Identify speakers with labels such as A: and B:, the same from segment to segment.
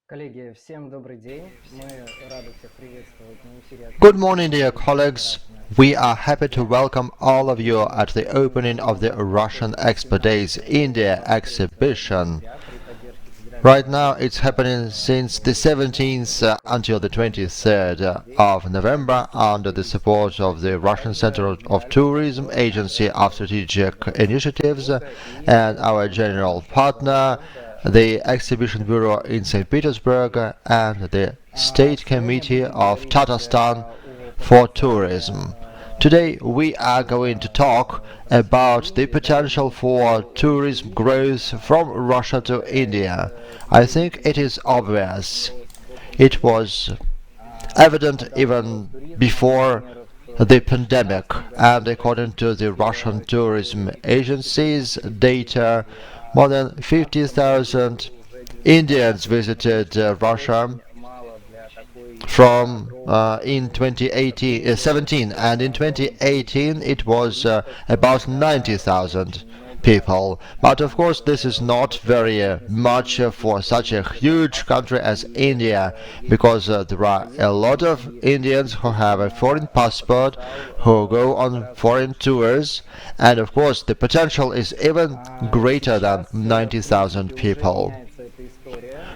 A: Коллеги, всем добрый день. Мы рады всех приветствовать на эфире
B: Good
A: открытого
B: morning, dear
A: международного
B: colleagues. We are happy to welcome all of you at the opening of the Russian Expo Days India exhibition.
A: Октября при поддержке Федерального
B: Right now,
A: управления
B: it's happening since the 17th until the 23rd
A: День
B: of November under the support of the Russian Center of Tourism, Agency of Strategic Initiatives, and our general partner, the Exhibition Bureau in St. Petersburg, and the State
A: Сегодня
B: Committee
A: будем
B: of
A: говорить
B: Tatarstan
A: о
B: for
A: потенциале
B: tourism. Today we are going to talk about the potential for tourism growth from Russia to India. I think it is obvious. It was evident even before the pandemic, and according to the Russian tourism agency's data, more than 50,000 Indians visited Russia from in 2018 17, and in 2018 it was about 90,000 people. But of course this is not very much for such a huge country as India, because there are a lot of Indians who have a foreign passport, who go on foreign tours, and of course the potential is even greater than 90,000 people.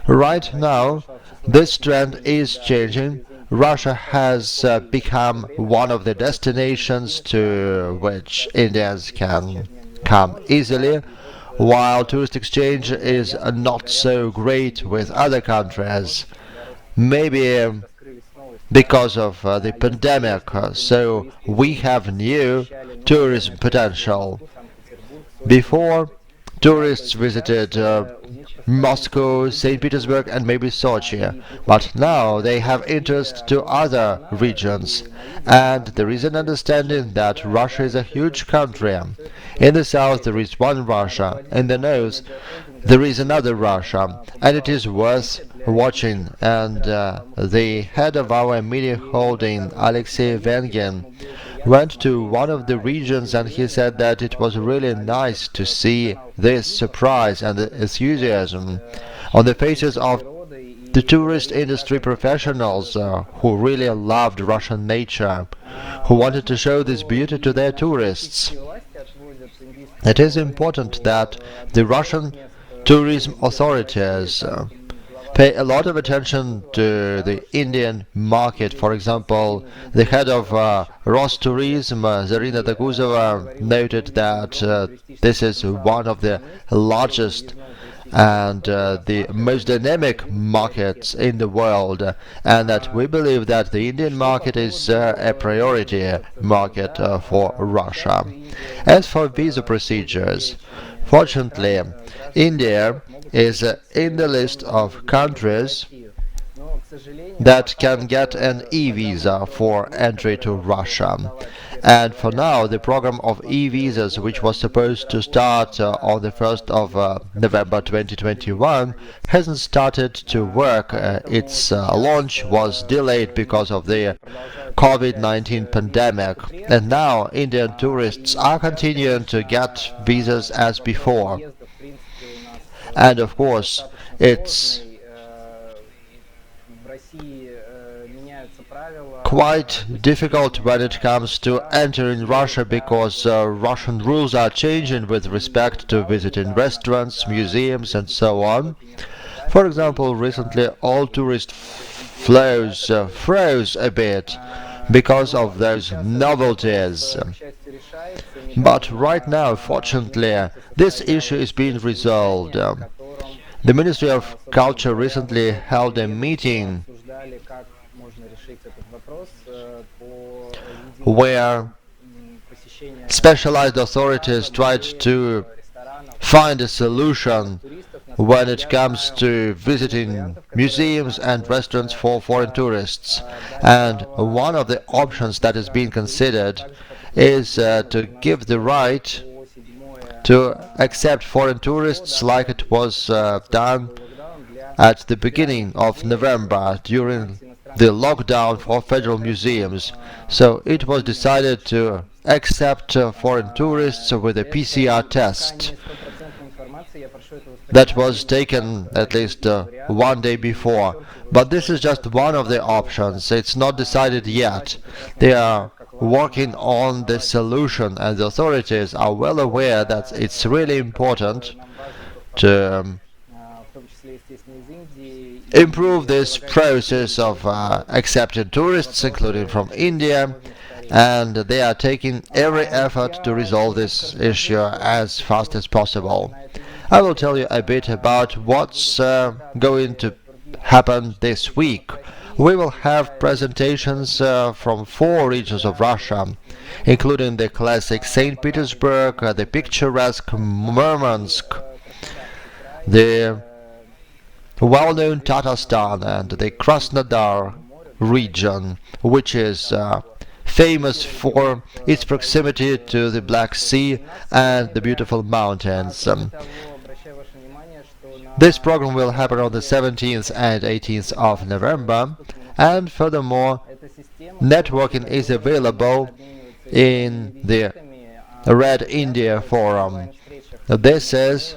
B: Right now, this trend is changing. Russia has become one of the destinations to which Indians can come easily, while tourist exchange is not so great with other countries. Maybe because of the pandemic, so we have new tourism potential. Before, tourists visited Moscow, St. Petersburg, and maybe Sochi, but now they have interest to other regions, and there is an understanding that Russia is a huge country. In the south there is one Russia, in the north there is another Russia, and it is worth watching. And the head of our media holding, Alexei Vengin, went to one of the regions, and he said that it was really nice to see this surprise and enthusiasm on the faces of the tourist industry professionals who really loved Russian nature, who wanted to show this beauty to their tourists. It is important that the Russian tourism authorities pay a lot of attention to the Indian market. For example, the head of Rostourism, Zarina Daguzova, noted that this is one of the largest and the most dynamic markets in the world, and that we believe that the Indian market is a priority market for Russia. As for visa procedures, fortunately, India is in the list of countries that can get an e-visa for entry to Russia. And for now, the program of e-visas, which was supposed to start on the 1st of November 2021, hasn't started to work. Its launch was delayed because of the COVID-19 pandemic. And now Indian tourists are continuing to get visas as before. And of course, it's quite difficult when it comes to entering Russia, because Russian rules are changing with respect to visiting restaurants, museums, and so on. For example, recently all tourist flows froze a bit because of those novelties. But right now, fortunately, this issue is being resolved. The Ministry of Culture recently held a meeting where specialized authorities tried to find a solution when it comes to visiting museums and restaurants for foreign tourists. And one of the options that is being considered is to give the right to accept foreign tourists like it was done at the beginning of November during the lockdown for federal museums. So it was decided to accept foreign tourists with a PCR test. that was taken at least one day before. But this is just one of the options. It's not decided yet. They are working on the solution, and the authorities are well aware that it's really important to improve this process of accepting tourists, including from India, and they are taking every effort to resolve this issue as fast as possible. I will tell you a bit about what's going to happen this week. We will have presentations from four regions of Russia, including the classic St. Petersburg, the picturesque Murmansk, the well-known Tatarstan, and the Krasnodar region, which is famous for its proximity to the Black Sea and the beautiful mountains. This program will happen on the 17th and 18th of November, and furthermore, networking is available in the Red India Forum. This is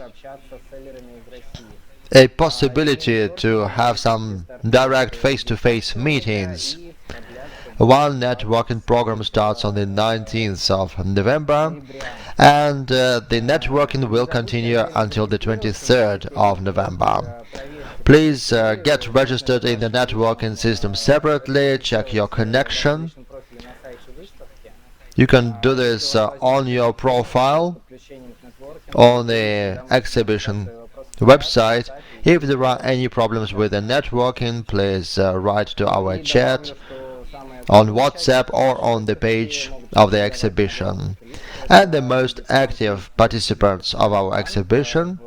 B: a possibility to have some direct face-to-face meetings. One networking program starts on the 19th of November, and the networking will continue until the 23rd of November. Please get registered in the networking system separately, check your connection. You can do this on your profile on the exhibition website. If there are any problems with the networking, please write to our chat on WhatsApp or on the page of the exhibition. And the most active participants of our exhibition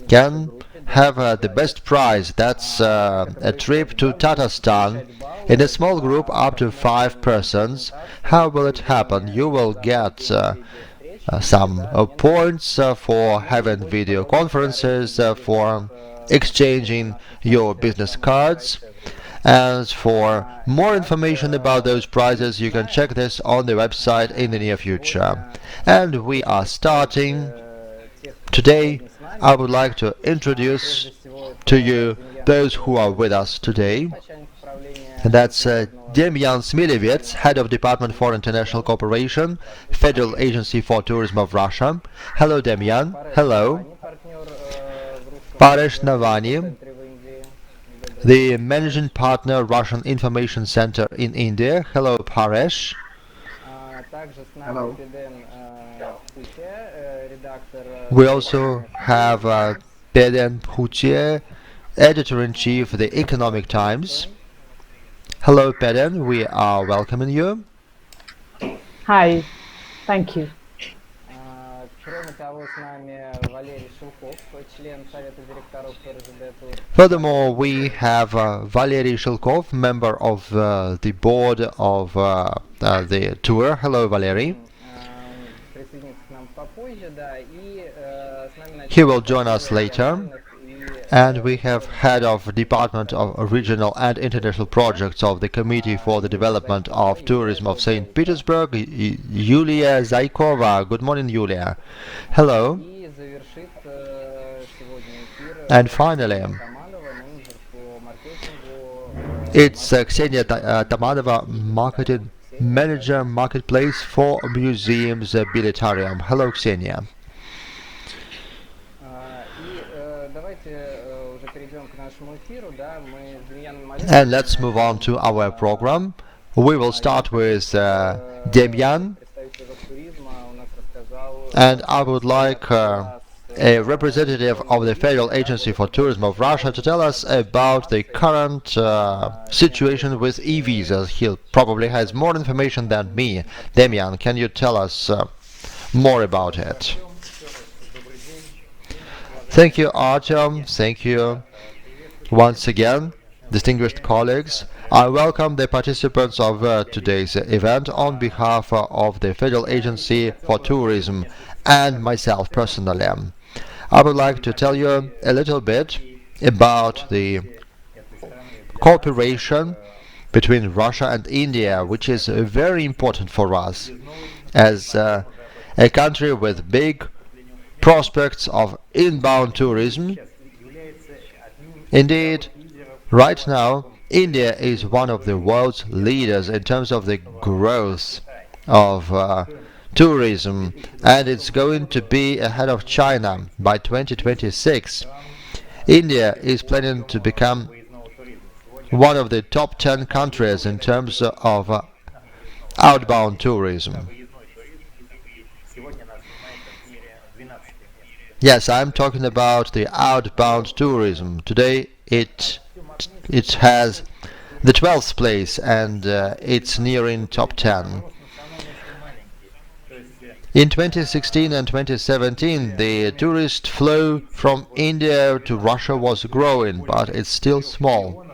B: can have the best prize. That's a trip to Tatarstan in a small group up to 5 persons. How will it happen? You will get some points for having video conferences, for exchanging your business cards. As for more information about those prizes, you can check this on the website in the near future. And we are starting. Today, I would like to introduce to you those who are with us today. And that's Demyan Smilevets, Head of Department for International Cooperation, Federal Agency for Tourism of Russia. Hello, Demyan. Hello. Paresh Navani, the Managing Partner, Russian Information Center in India. Hello, Paresh.
C: Hello.
B: We also have Peden Putier, Editor-in-Chief of the Economic Times. Hello, Peden. We are welcoming you.
D: Hi, thank you.
B: Furthermore, we have Valery Shilkov, member of the board of the tour. Hello, Valery. He will join us later. And we have Head of Department of Regional and International Projects of the Committee for the Development of Tourism of St. Petersburg, Yulia Zaykova. Good morning, Yulia. Hello. And finally, it's Ksenia Tamanova, Marketing Manager, Marketplace for Museums Billetarium. Hello, Ksenia. And let's move on to our program. We will start with Demyan, and I would like a representative of the Federal Agency for Tourism of Russia to tell us about the current situation with e-visas. He probably has more information than me. Demyan, can you tell us more about it? Thank you, Artyom. Thank you once again, distinguished colleagues. I welcome the participants of today's event on behalf of the Federal Agency for Tourism and myself personally. I would like to tell you a little bit about the cooperation between Russia and India, which is very important for us as a country with big prospects of inbound tourism. Indeed, right now, India is one of the world's leaders in terms of the growth of tourism, and it's going to be ahead of China by 2026. India is planning to become one of the top 10 countries in terms of outbound tourism. Yes, I'm talking about the outbound tourism. Today it has the 12th place, and it's nearing top 10. In 2016 and 2017, the tourist flow from India to Russia was growing, but it's still small.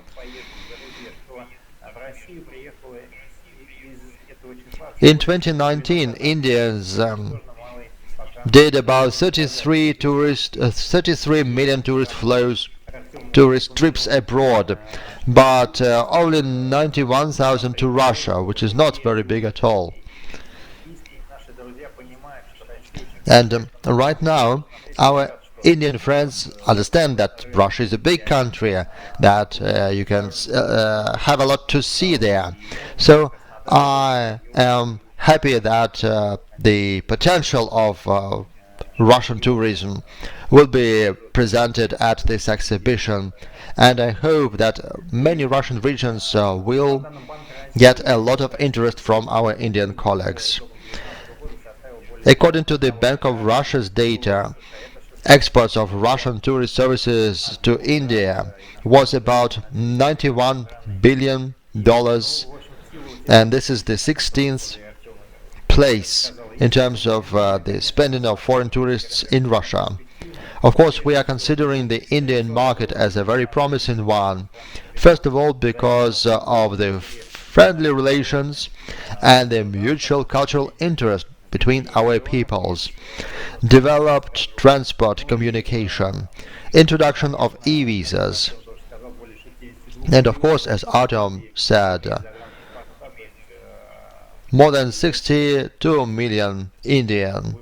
B: In 2019, Indians did about 33 million tourist trips abroad, but only 91,000 to Russia, which is not very big at all. And right now, our Indian friends understand that Russia is a big country, that you can have a lot to see there. So I am happy that the potential of Russian tourism will be presented at this exhibition, and I hope that many Russian regions will get a lot of interest from our Indian colleagues. According to the Bank of Russia's data, exports of Russian tourist services to India was about $91 billion, and this is the 16th place in terms of the spending of foreign tourists in Russia. Of course, we are considering the Indian market as a very promising one. First of all, because of the friendly relations and the mutual cultural interest between our peoples, developed transport communication, introduction of e-visas, and of course, as Artem said, more than 62 million Indian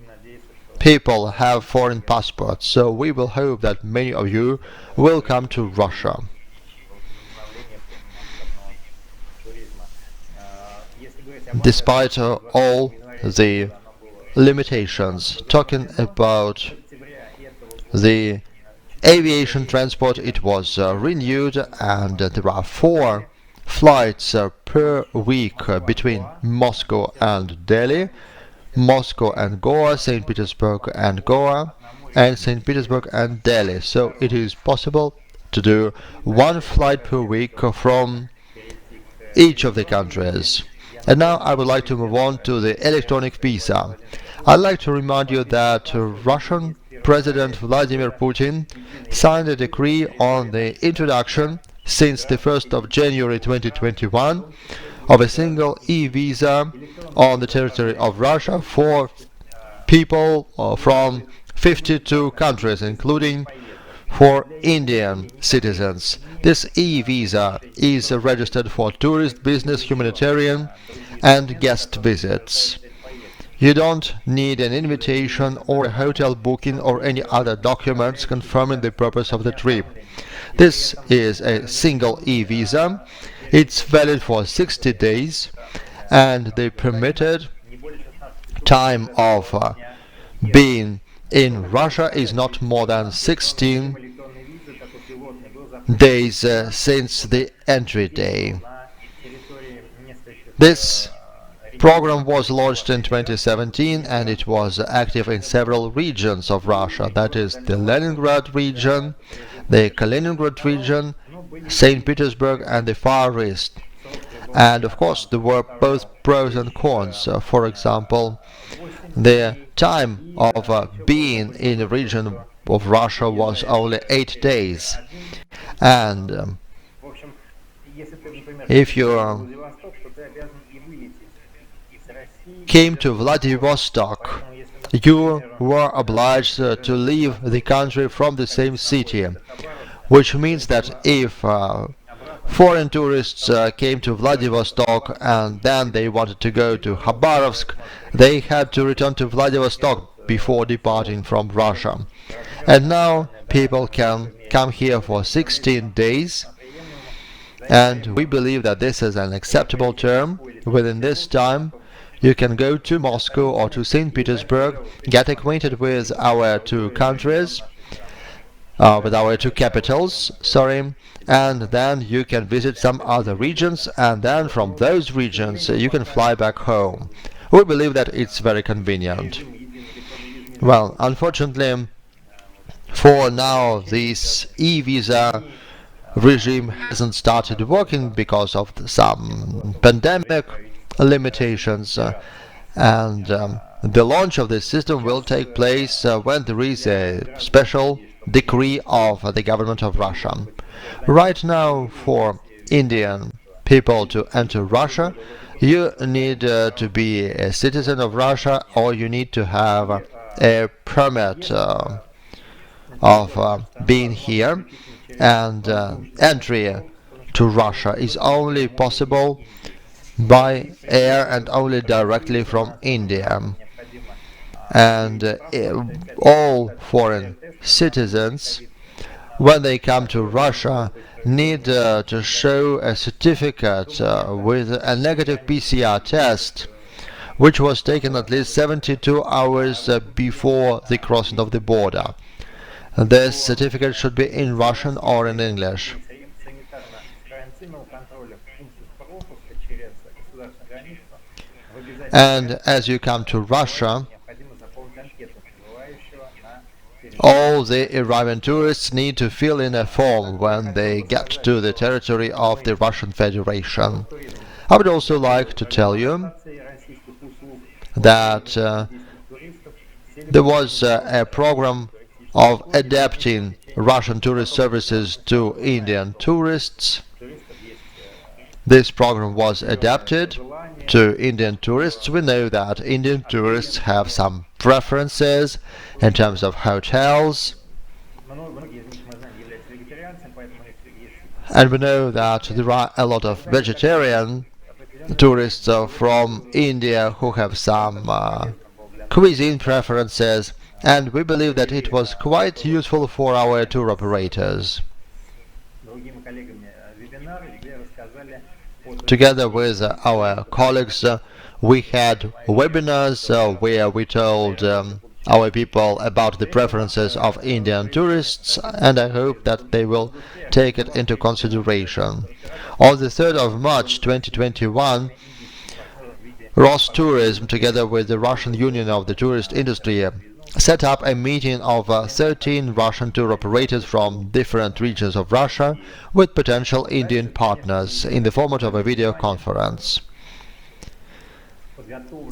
B: people have foreign passports, so we will hope that many of you will come to Russia. Despite all the limitations, talking about the aviation transport, it was renewed, and there are 4 flights per week between Moscow and Delhi, Moscow and Goa, St. Petersburg and Goa, and St. Petersburg and Delhi. So it is possible to do 1 flight per week from each of the countries. And now I would like to move on to the electronic visa. I'd like to remind you that Russian President Vladimir Putin signed a decree on the introduction since the 1st of January 2021 of a single e-visa on the territory of Russia for people from 52 countries, including for Indian citizens. This e-visa is registered for tourist, business, humanitarian and guest visits. You don't need an invitation or a hotel booking or any other documents confirming the purpose of the trip. This is a single e-visa. It's valid for 60 days, and the permitted time of being in Russia is not more than 16 days since the entry day. This program was launched in 2017, and it was active in several regions of Russia, that is the Leningrad region, the Kaliningrad region, St. Petersburg and the Far East. And of course there were both pros and cons. For example, the time of being in a region of Russia was only 8 days, and if you came to Vladivostok, you were obliged to leave the country from the same city, which means that if foreign tourists came to Vladivostok and then they wanted to go to Khabarovsk, they had to return to Vladivostok before departing from Russia. And now people can come here for 16 days, and we believe that this is an acceptable term. Within this time, you can go to Moscow or to St. Petersburg, get acquainted with our two countries, with our two capitals, sorry, and then you can visit some other regions, and then from those regions you can fly back home. We believe that it's very convenient. Well, unfortunately, for now, this e-visa regime hasn't started working because of some pandemic limitations, and the launch of this system will take place when there is a special decree of the government of Russia. Right now, for Indian people to enter Russia, you need to be a citizen of Russia, or you need to have a permit of being here, and entry to Russia is only possible by air and only directly from India. And all foreign citizens, when they come to Russia, need to show a certificate with a negative PCR test, which was taken at least 72 hours before the crossing of the border. This certificate should be in Russian or in English. And as you come to Russia, all the arriving tourists need to fill in a form when they get to the territory of the Russian Federation. I would also like to tell you that there was a program of adapting Russian tourist services to Indian tourists. This program was adapted to Indian tourists. We know that Indian tourists have some preferences in terms of hotels, and we know that there are a lot of vegetarian tourists from India who have some cuisine preferences, and we believe that it was quite useful for our tour operators. Together with our colleagues, we had webinars where we told our people about the preferences of Indian tourists, and I hope that they will take it into consideration. On the 3rd of March 2021, Rostourism, together with the Russian Union of the Tourist Industry, set up a meeting of 13 Russian tour operators from different regions of Russia with potential Indian partners in the format of a video conference.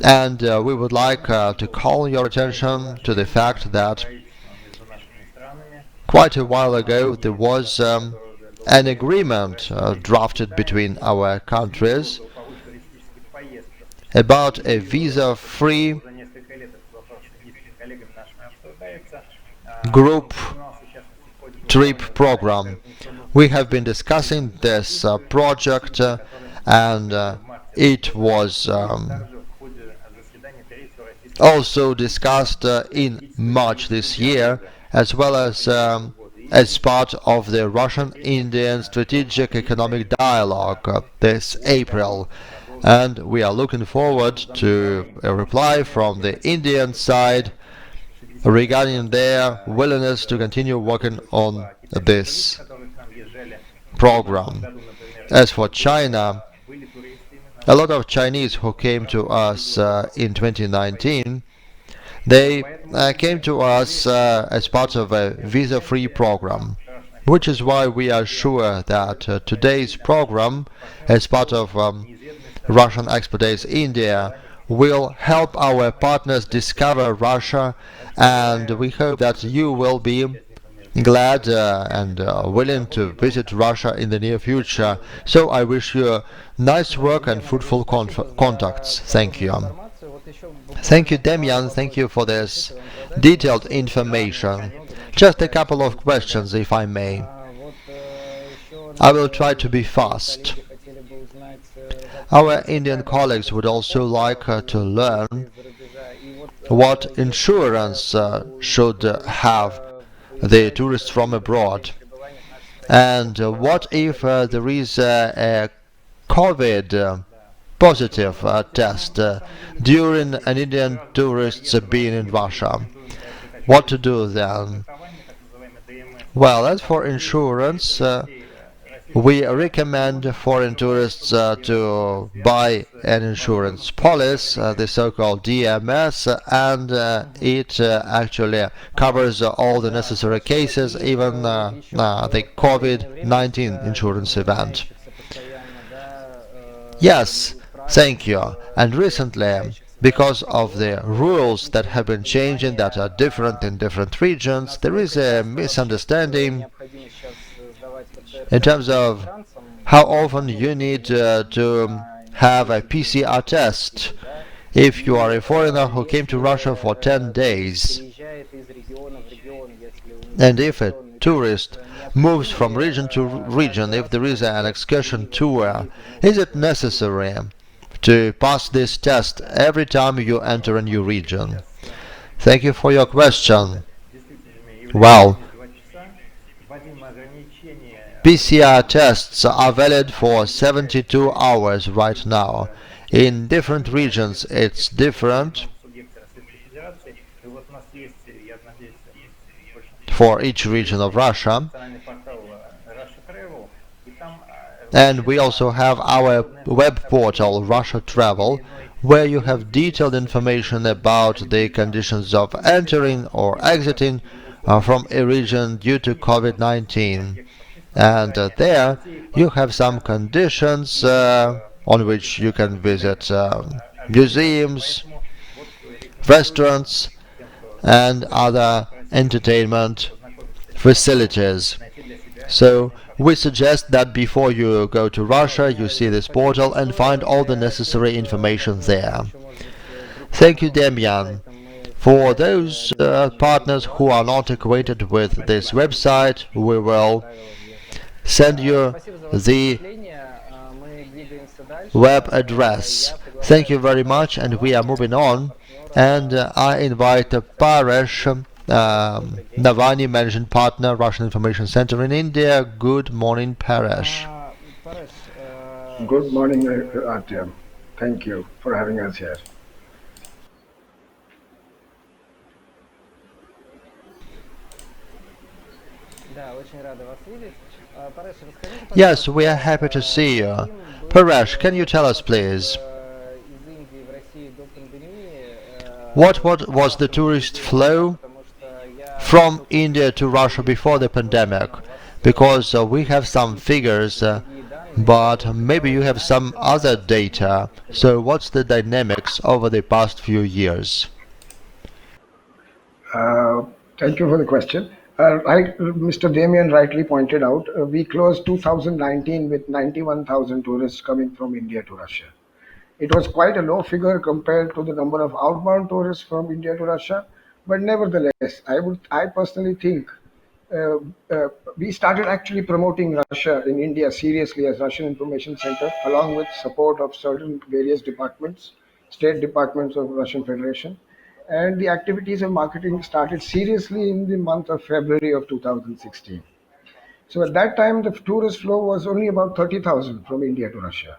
B: And we would like to call your attention to the fact that quite a while ago there was an agreement drafted between our countries about a visa-free group trip program. We have been discussing this project, and it was also discussed in March this year, as well as part of the Russian-Indian Strategic Economic Dialogue this April. And we are looking forward to a reply from the Indian side regarding their willingness to continue working on this program. As for China, a lot of Chinese who came to us in 2019, they came to us as part of a visa-free program, which is why we are sure that today's program, as part of Russian Expo Days India, will help our partners discover Russia, and we hope that you will be glad and willing to visit Russia in the near future. So I wish you nice work and fruitful contacts. Thank you. Thank you, Demian. Thank you for this detailed information. Just a couple of questions, if I may. I will try to be fast. Our Indian colleagues would also like to learn what insurance should have the tourists from abroad. And what if there is a COVID positive test during an Indian tourist being in Russia? What to do then? Well, as for insurance, we recommend foreign tourists to buy an insurance policy, the so-called DMS, and it actually covers all the necessary cases, even the COVID-19 insurance event. Yes, thank you. And recently, because of the rules that have been changing that are different in different regions, there is a misunderstanding in terms of how often you need to have a PCR test if you are a foreigner who came to Russia for 10 days. And if a tourist moves from region to region, if there is an excursion tour, is it necessary to pass this test every time you enter a new region? Thank you for your question. Well, PCR tests are valid for 72 hours right now. In different regions it's different for each region of Russia. And we also have our web portal Russia Travel, where you have detailed information about the conditions of entering or exiting from a region due to COVID-19. And there you have some conditions on which you can visit museums, restaurants, and other entertainment facilities. So we suggest that before you go to Russia, you see this portal and find all the necessary information there. Thank you, Demian. For those partners who are not acquainted with this website, we will send you the web address. Thank you very much, and we are moving on. And I invite Paresh Navani, Managing Partner, Russian Information Center in India. Good morning, Paresh.
C: Good morning, Artyom. Thank you for having us here.
B: Yes, we are happy to see you. Paresh, can you tell us, please, what was the tourist flow from India to Russia before the pandemic? Because we have some figures, but maybe you have some other data. So what's the dynamics over the past few years?
C: Uh, Thank you for the question. Mr. Damien rightly pointed out, we closed 2019 with 91,000 tourists coming from India to Russia. It was quite a low figure compared to the number of outbound tourists from India to Russia, but nevertheless, I personally think uh, uh, we started actually promoting Russia in India seriously as Russian Information Center, along with support of certain various departments, state departments of Russian Federation. And the activities of marketing started seriously in the month of February of 2016. So at that time, the tourist flow was only about 30,000 from India to Russia.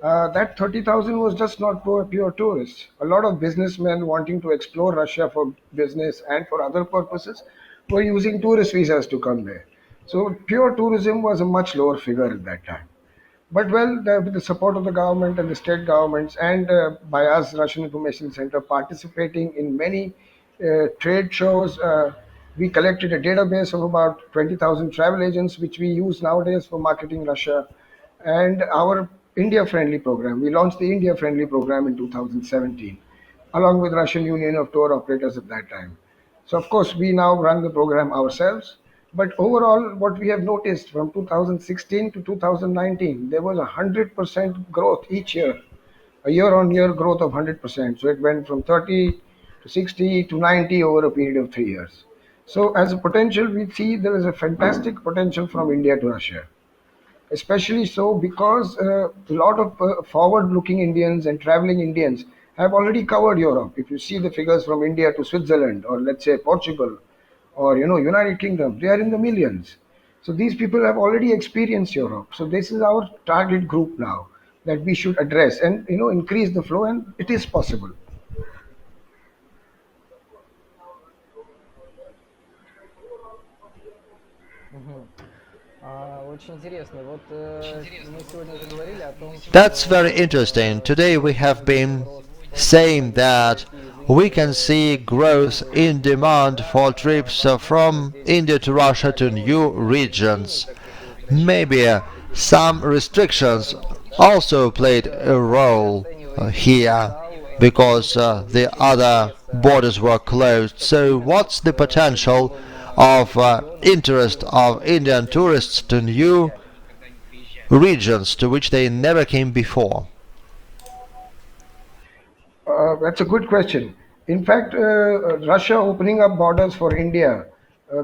C: That 30,000 was just not pure tourists. A lot of businessmen wanting to explore Russia for business and for other purposes were using tourist visas to come there. So pure tourism was a much lower figure at that time. But well, with the support of the government and the state governments, and by us, Russian Information Center, participating in many trade shows, we collected a database of about 20,000 travel agents, which we use nowadays for marketing Russia. And our India Friendly program, we launched the India Friendly program in 2017, along with Russian Union of Tour Operators at that time. So of course, we now run the program ourselves. But overall, what we have noticed from 2016 to 2019, there was 100% growth each year, a year-on-year growth of 100%. So it went from 30 to 60 to 90 over a period of 3 years. So as a potential, we see there is a fantastic potential from India to Russia, especially so because a lot of forward-looking Indians and traveling Indians have already covered Europe. If you see the figures from India to Switzerland, or let's say Portugal, or United Kingdom, they are in the millions. So these people have already experienced Europe. So this is our target group now that we should address and increase the flow, and it is possible.
A: Мгм. Очень интересно. Вот мы сегодня заговорили о том,
B: That's very
A: что
B: interesting. Today we
A: мы
B: have
A: видим
B: been
A: рост
B: saying
A: туристов,
B: that
A: пути из
B: we
A: Индии
B: can see
A: в
B: growth
A: другие
B: in
A: регионы,
B: demand
A: да.
B: for trips
A: Возможно,
B: from
A: здесь
B: India to Russia to
A: появилось
B: new
A: ограничений,
B: regions.
A: как вы уточнили,
B: Maybe
A: каких-то
B: some restrictions also
A: вот,
B: played a
A: как вы
B: role
A: оцениваете
B: here
A: потенциал
B: because
A: дальнейшего
B: the
A: увеличения
B: other
A: интереса
B: borders were
A: индийских
B: closed.
A: туристов
B: So,
A: именно
B: what's the
A: к
B: potential
A: новым
B: of
A: регионам,
B: interest
A: которых
B: of
A: никогда не
B: Indian
A: приезжали,
B: tourists to
A: не
B: new
A: приезжали?
B: regions to which they never came before?
C: That's a good question. In fact, Russia opening up borders for India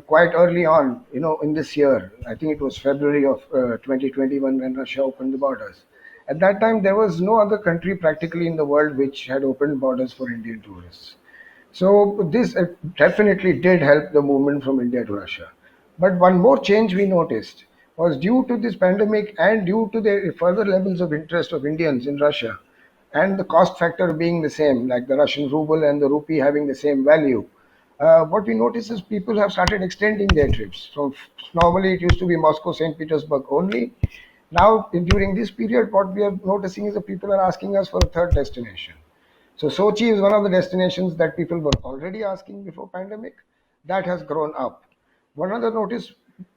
C: quite early on, in this year. I think it was February of 2021 when Russia opened the borders. At that time, there was no other country practically in the world which had opened borders for Indian tourists. So this definitely did help the movement from India to Russia. But one more change we noticed was due to this pandemic and due to the further levels of interest of Indians in Russia and the cost factor being the same, like the Russian ruble and the rupee having the same value. What we notice is people have started extending their trips. So normally it used to be Moscow, St. Petersburg only. Now, during this period, what we are noticing is that people are asking us for a third destination. So Sochi is one of the destinations that people were already asking before pandemic. That has grown up. One other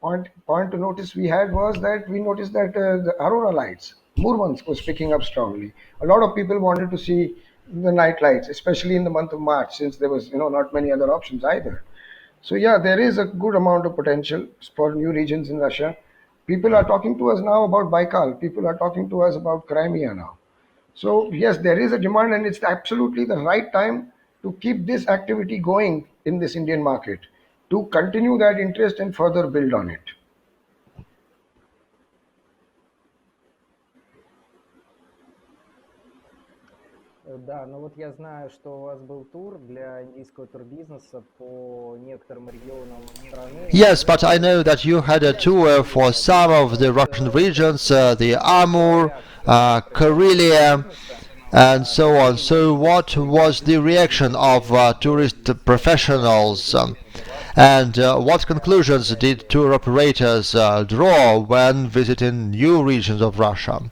C: point to notice we had was that we noticed that the aurora lights, Murmansk was picking up strongly. A lot of people wanted to see the night lights, especially in the month of March, since there was not many other options either. So yeah, there is a good amount of potential for new regions in Russia. People are talking to us now about Baikal. People are talking to us about Crimea now. So yes, there is a demand, and it's absolutely the right time to keep this activity going in this Indian market, to continue that interest and further build on it.
A: Да, ну вот я знаю, что у вас был тур для индийского турбизнеса по некоторым регионам страны,
B: Yes,
A: они
B: but I know that you had a tour for
A: выделили
B: some
A: отдельно.
B: of the
A: Вот
B: Russian regions, the
A: какая
B: Amur,
A: реакция произошла у
B: Karelia,
A: турбизнеса,
B: and so on.
A: какие,
B: So,
A: может быть,
B: what was the reaction of
A: были
B: tourist
A: положительные
B: professionals,
A: вызовы для вас
B: and what
A: для
B: conclusions did
A: организации?
B: tour operators draw when visiting new regions of Russia?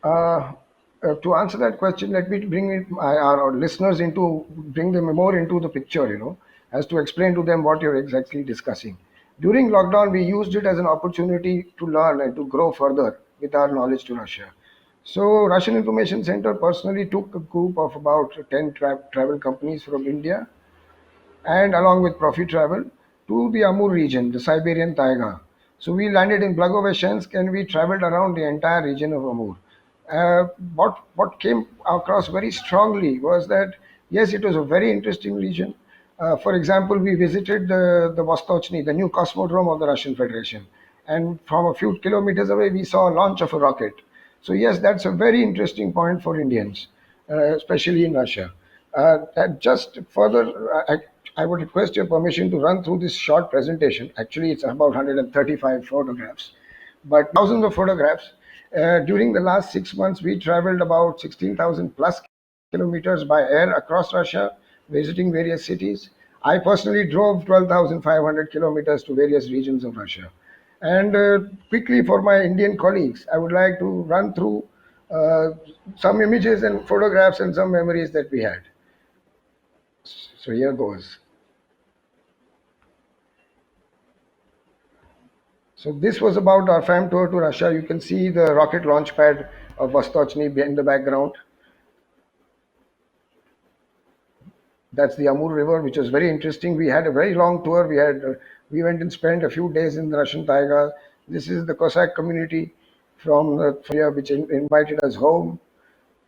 C: Uh, to answer that question, let me bring our listeners bring them more into the picture, as to explain to them what you're exactly discussing. During lockdown, we used it as an opportunity to learn and to grow further with our knowledge to Russia. So, Russian Information Center personally took a group of about 10 travel companies from India and along with Profi.Travel to the Amur region, the Siberian taiga. So we landed in Blagoveshchensk and we traveled around the entire region of Amur. What came across very strongly was that yes, it was a very interesting region. For example, we visited the Vostochny, the new cosmodrome of the Russian Federation, and from a few kilometers away, we saw a launch of a rocket. So yes, that's a very interesting point for Indians, especially in Russia. That just further, I would request your permission to run through this short presentation. Actually, it's about 135 photographs, but thousands of photographs. During the last 6 months, we traveled about 16,000 plus kilometers by air across Russia, visiting various cities. I personally drove 12,500 kilometers to various regions of Russia. And quickly, for my Indian colleagues, I would like to run through uh, some images and photographs and some memories that we had. So here goes. So this was about our fam tour to Russia. You can see the rocket launch pad of Vostochny in the background. That's the Amur River, which was very interesting. We had a very long tour. We went and spent a few days in the Russian taiga. This is the Cossack community from India, which invited us home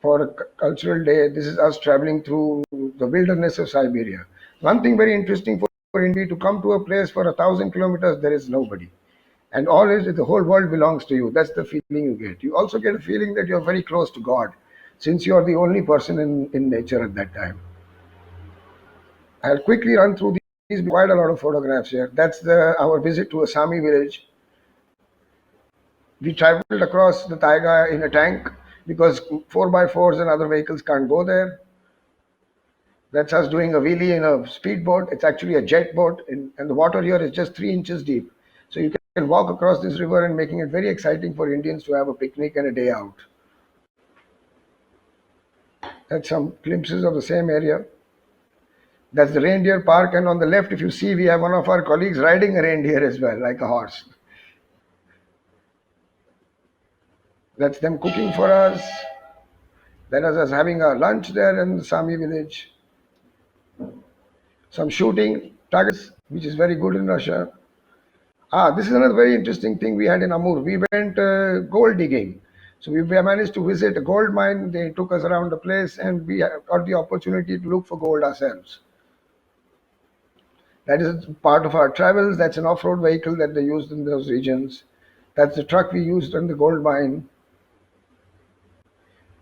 C: for a cultural day. This is us traveling through the wilderness of Siberia. One thing very interesting for India to come to a place for 1,000 kilometers, there is nobody. And all is the whole world belongs to you. That's the feeling you get. You also get a feeling that you're very close to God. since you're the only person in nature at that time. I'll quickly run through these. Quite a lot of photographs here. That's our visit to a Sami village. We traveled across the taiga in a tank because 4x4s and other vehicles can't go there. That's us doing a wheelie in a speedboat. It's actually a jet boat, and the water here is just 3 inches deep. So you can walk across this river and making it very exciting for Indians to have a picnic and a day out. That's some glimpses of the same area. That's the Reindeer Park, and on the left, if you see, we have one of our colleagues riding a reindeer as well, like a horse. That's them cooking for us. That is us having our lunch there in the Sami village. Some shooting targets, which is very good in Russia. This is another very interesting thing we had in Amur. We went gold digging. So we managed to visit a gold mine. They took us around the place and we got the opportunity to look for gold ourselves. That is part of our travels. That's an off-road vehicle that they used in those regions. That's the truck we used in the gold mine.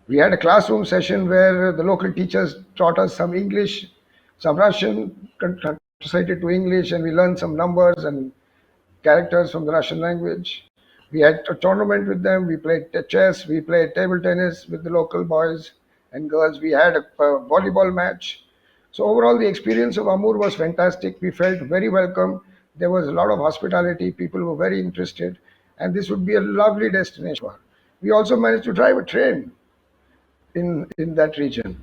C: We had a classroom session where the local teachers taught us some English, some Russian, translated to English, and we learned some numbers and characters from the Russian language. We had a tournament with them. We played chess. We played table tennis with the local boys and girls. We had a volleyball match. So overall, the experience of Amur was fantastic. We felt very welcome. There was a lot of hospitality. People were very interested, and this would be a lovely destination. We also managed to drive a train in that region.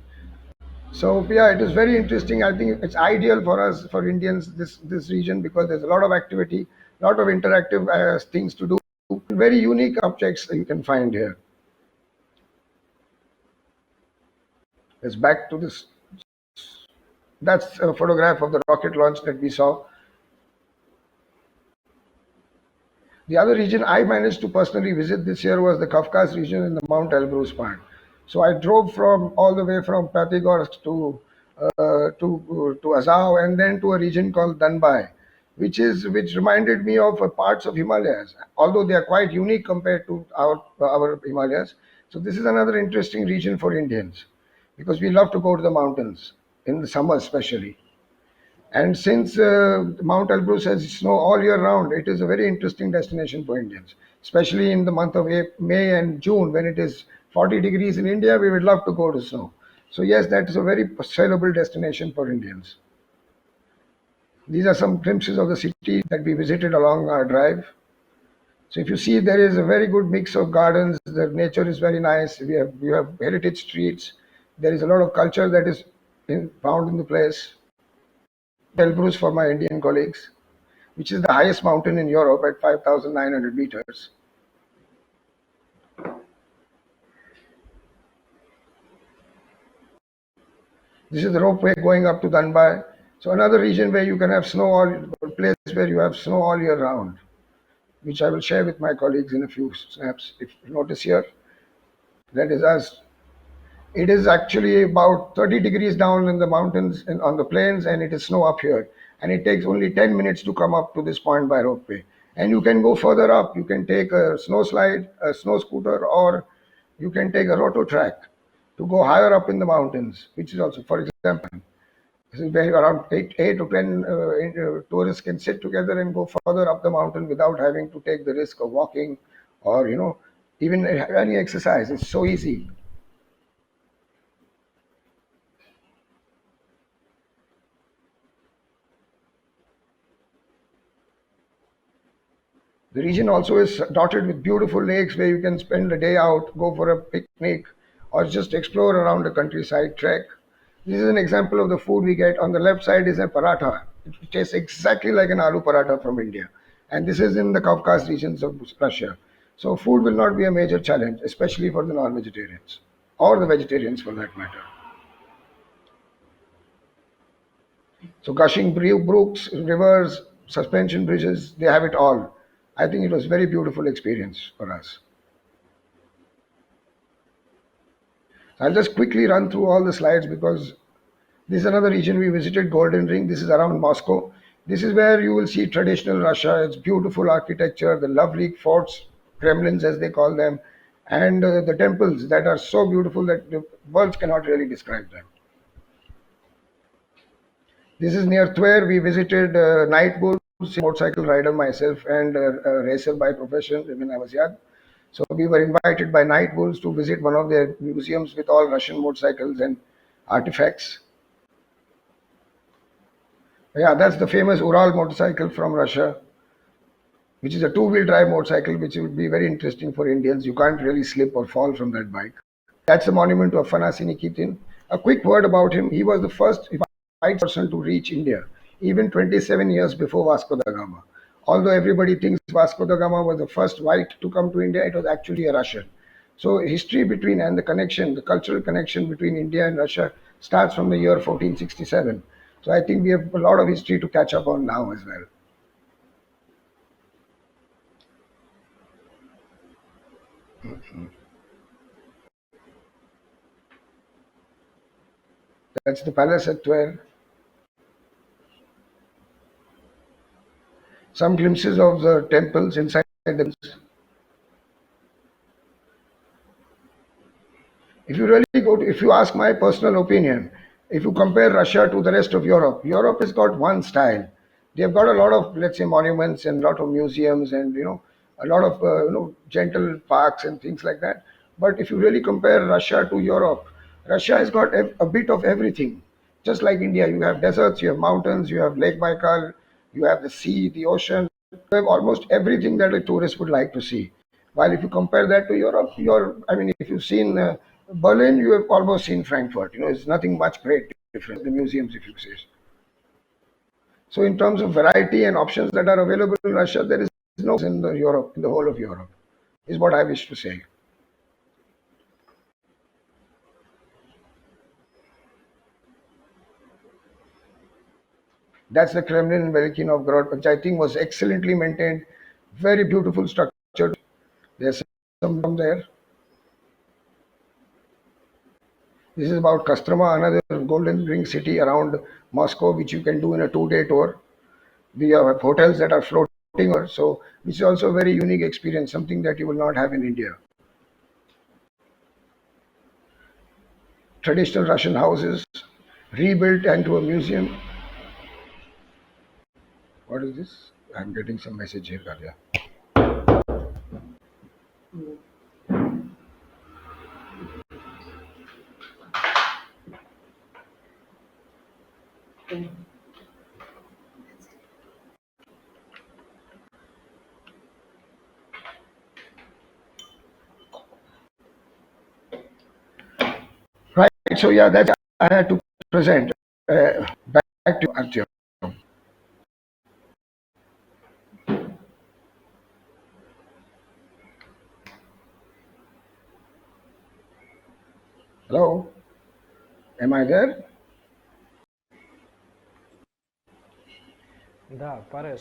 C: So yeah, it is very interesting. I think it's ideal for us, for Indians, this region, because there's a lot of activity, a lot of interactive things to do, very unique objects that you can find here. Let's back to this. That's a photograph of the rocket launch that we saw. The other region I managed to personally visit this year was the Kafkas region in the Mount Elbrus part. So I drove from all the way from Pyatigorsk to Azov and then to a region called Danbai, which reminded me of parts of Himalayas, although they are quite unique compared to our Himalayas. So this is another interesting region for Indians because we love to go to the mountains in the summer especially. And since Mount Elbrus has snow all year round, it is a very interesting destination for Indians, especially in the month of May and June when it is 40 degrees in India. We would love to go to snow. So yes, that is a very saleable destination for Indians. These are some glimpses of the city that we visited along our drive. So if you see, there is a very good mix of gardens. The nature is very nice. We have heritage streets. There is a lot of culture that is found in the place. Elbrus for my Indian colleagues, which is the highest mountain in Europe at 5,900 meters. This is the ropeway going up to Danbai. So another region where you can have snow, or place where you have snow all year round, which I will share with my colleagues in a few snaps. If you notice here, that is us. It is actually about 30 degrees down in the mountains and on the plains, and it is snow up here. And it takes only 10 minutes to come up to this point by ropeway. And you can go further up. You can take a snow slide, a snow scooter, or you can take a roto track to go higher up in the mountains, which is also, for example, this is where around 8 to 10 tourists can sit together and go further up the mountain without having to take the risk of walking or, even any exercise. It's so easy. The region also is dotted with beautiful lakes where you can spend a day out, go for a picnic, or just explore around the countryside, trek. This is an example of the food we get. On the left side is a paratha. It tastes exactly like an aloo paratha from India. And this is in the Kafkas regions of Russia. So food will not be a major challenge, especially for the non-vegetarians, or the vegetarians for that matter. So gushing brooks, rivers, suspension bridges, they have it all. I think it was a very beautiful experience for us. I'll just quickly run through all the slides because this is another region we visited, Golden Ring. This is around Moscow. This is where you will see traditional Russia. It's beautiful architecture, the lovely forts, Kremlins as they call them, and the temples that are so beautiful that the words cannot really describe them. This is near Twer. We visited Night Bulls, motorcycle rider myself and a racer by profession when I was young. So we were invited by Night Bulls to visit one of their museums with all Russian motorcycles and artifacts. Yeah, that's the famous Ural motorcycle from Russia, which is a two-wheel drive motorcycle, which would be very interesting for Indians. You can't really slip or fall from that bike. That's a monument to Afanasy Nikitin. A quick word about him. He was the first white person to reach India, even 27 years before Vasco da Gama. Although everybody thinks Vasco da Gama was the first white to come to India, it was actually a Russian. So history between and the connection, the cultural connection between India and Russia starts from the year 1467. So I think we have a lot of history to catch up on now as well. That's the palace at Twer. Some glimpses of the temples inside them. If you really go to, if you ask my personal opinion, if you compare Russia to the rest of Europe, Europe has got one style. They've got a lot of, let's say, monuments and a lot of museums and a lot of gentle parks and things like that. But if you really compare Russia to Europe, Russia has got a bit of everything. Just like India, you have deserts, you have mountains, you have Lake Baikal, you have the sea, the ocean. You have almost everything that a tourist would like to see. While if you compare that to Europe, I mean, if you've seen Berlin, you have almost seen Frankfurt. It's nothing much great difference. The museums, if you say. So, in terms of variety and options that are available in Russia, there is no in the Europe, in the whole of Europe, is what I wish to say. That's the Kremlin in Velikinov, which I think was excellently maintained, very beautiful structure. There's some from there. This is about Kostroma, another golden ring city around Moscow, which you can do in a 2-day tour. We have hotels that are floating, or so, which is also a very unique experience, something that you will not have in India. Traditional Russian houses rebuilt into a museum. What is this? I'm getting some message here, Kalia. Right. So yeah, that's I had to present. Back to Artyom. Hello, am I there?
A: Да, Пареш,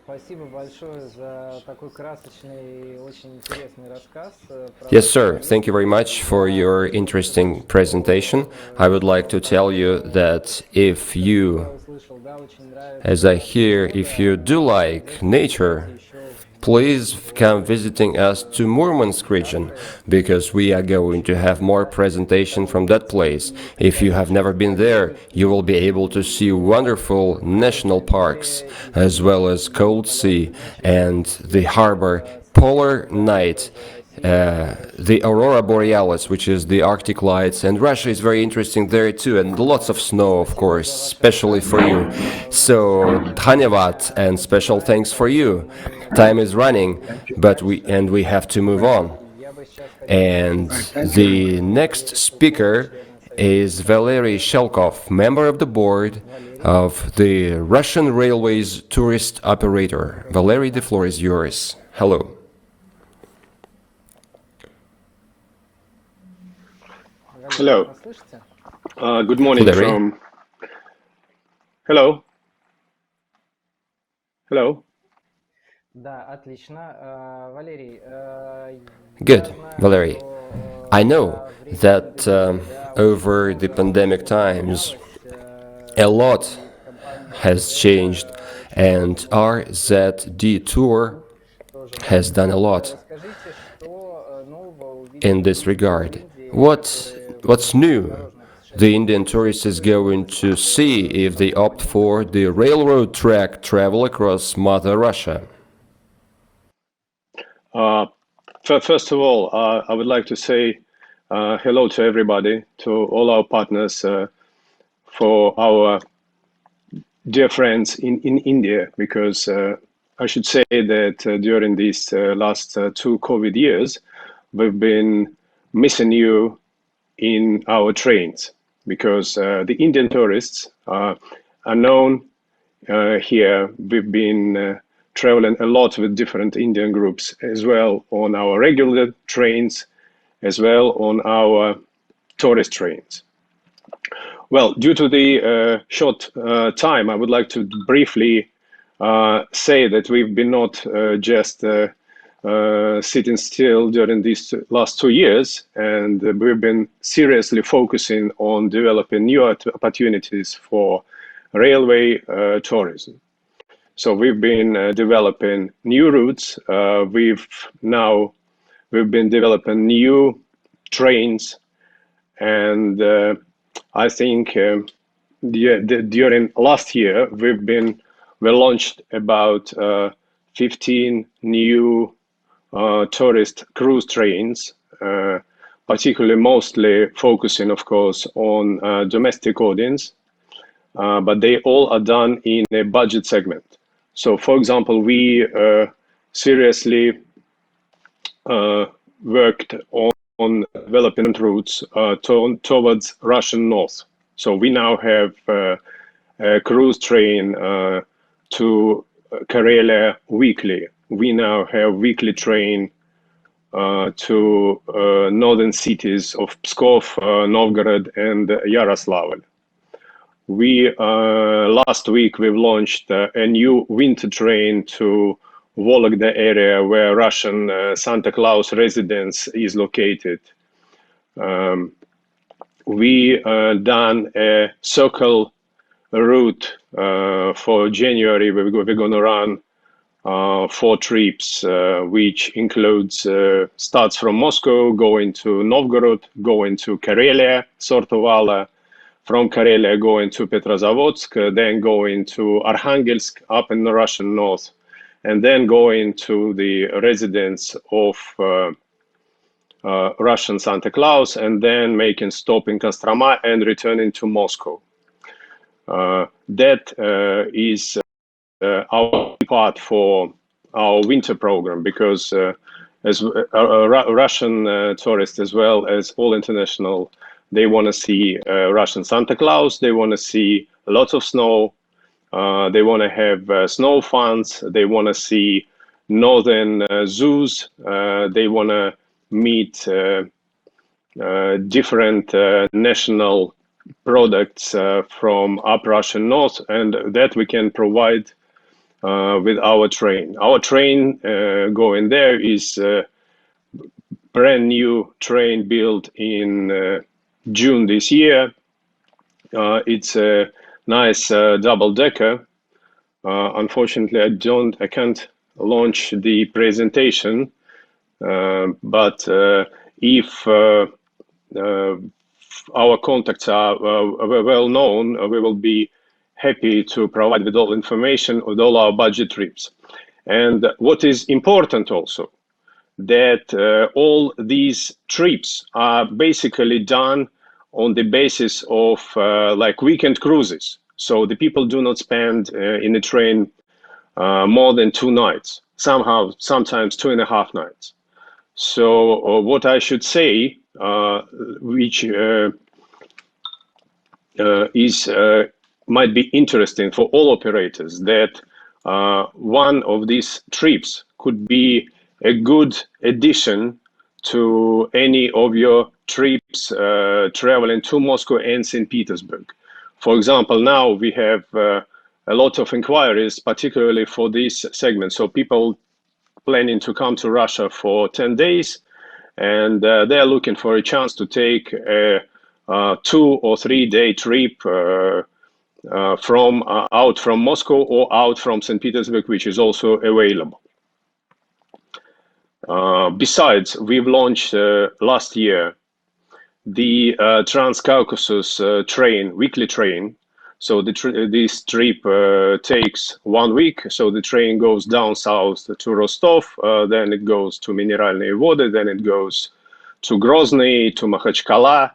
A: спасибо большое за такой красочный и очень интересный рассказ про
E: Yes,
A: вашу
E: sir. Thank you very
A: поездку.
E: much for
A: Я
E: your
A: очень
E: interesting
A: рад,
E: presentation.
A: что
E: I would like to tell
A: вам,
E: you that if
A: как я
E: you,
A: услышал, да, очень
E: as I
A: нравится
E: hear, if you
A: природа,
E: do
A: вы
E: like
A: побываете
E: nature,
A: еще
E: please come
A: в
E: visiting us to Murmansk region
A: Чапре,
E: because we are going to have more
A: да,
E: presentation from that place.
A: и
E: If you
A: когда
E: have never
A: сейчас
E: been there, you will be
A: поедете
E: able to see
A: в
E: wonderful national parks
A: Рейнджере и
E: as well as
A: посмотрите
E: cold sea
A: полярные ночи,
E: and the
A: есть
E: harbor
A: современный
E: polar
A: проект
E: night,
A: тоже России, Париж.
E: the Aurora Borealis, which is the Arctic lights, and Russia is very interesting there too, and lots of snow, of
A: Спасибо
E: course,
A: за ваш
E: especially
A: рассказ.
E: for you.
A: У нас
E: So,
A: очень
E: Dhanyavad and special thanks for
A: поэтому
E: you.
A: мы
E: Time is running,
C: Thank you.
E: but we have to move
C: Right.
E: on.
A: я бы сейчас хотел
E: And
C: Right. Thank you.
E: the next speaker is Valery Shelkov, member of the board
A: Валерий.
E: of the Russian Railways tourist operator. Valery, the floor is yours. Hello.
A: Валерий,
F: Hello.
A: нас слышите?
F: Good morning
E: Valery.
F: from. Hello. Hello.
A: Да, отлично. Валерий, я
E: Good,
A: знаю,
E: Valery.
A: что
E: I know
A: за время
E: that
A: пандемии, да, очень
E: over the
A: много
E: pandemic times,
A: поменялось,
E: a lot
A: и компания
E: has changed,
A: RZ очень
E: and
A: много
E: RZD Tour
A: тоже
E: has done a
A: происходит.
E: lot.
A: Расскажите, что
E: in this regard. What's new? The Indian tourist is going to see if they opt for the railroad track travel across Mother Russia.
F: First of all, I would like to say hello to everybody, to all our partners, for our dear friends in India, because I should say that during these last 2 COVID years, we've been missing you in our trains, because the Indian tourists are known here. We've been traveling a lot with different Indian groups as well on our regular trains, as well on our tourist trains. Well, due to the short time, I would like to briefly say that we've been not just sitting still during these last 2 years, and we've been seriously focusing on developing new opportunities for railway tourism. So we've been developing new routes. We've been developing new trains, and I think during last year we launched about 15 new tourist cruise trains, particularly mostly focusing, of course, on domestic audience, but they all are done in a budget segment. So, for example, we seriously worked on developing routes towards Russian North. So we now have a cruise train to Karelia weekly. We now have weekly train to northern cities of Pskov, Novgorod, and Yaroslavl. We last week we've launched a new winter train to Vologda area, where Russian Santa Claus residence is located. We done a circle route for January. We're going to run 4 trips, which includes starts from Moscow, going to Novgorod, going to Karelia, Sortovala, from Karelia going to Petrozavodsk, then going to Arkhangelsk up in the Russian north, and then going to the residence of Russian Santa Claus, and then making stop in Kostroma and returning to Moscow. That is our part for our winter program, because as Russian tourists as well as all international, they want to see Russian Santa Claus. They want to see lots of snow. They want to have snow funs. They want to see northern zoos. They want to meet different national products from up Russian north, and that we can provide with our train. Our train going there is a brand new train built in June this year. It's a nice double-decker. Unfortunately, I can't launch the presentation, but if our contacts are well known, we will be happy to provide with all information with all our budget trips. And what is important also, that all these trips are basically done on the basis of like weekend cruises. So the people do not spend in the train more than 2 nights, sometimes 2.5 nights. So what I should say, which might be interesting for all operators, that one of these trips could be a good addition to any of your trips traveling to Moscow and St. Petersburg. For example, now we have a lot of inquiries, particularly for this segment. So people planning to come to Russia for 10 days, and they're looking for a chance to take a 2 or 3 day trip from out from Moscow or out from St. Petersburg, which is also available. Besides, we've launched last year the Trans-Caucasus weekly train. So this trip takes 1 week. So the train goes down south to Rostov, then it goes to Mineralnye Vody, then it goes to Grozny, to Makhachkala,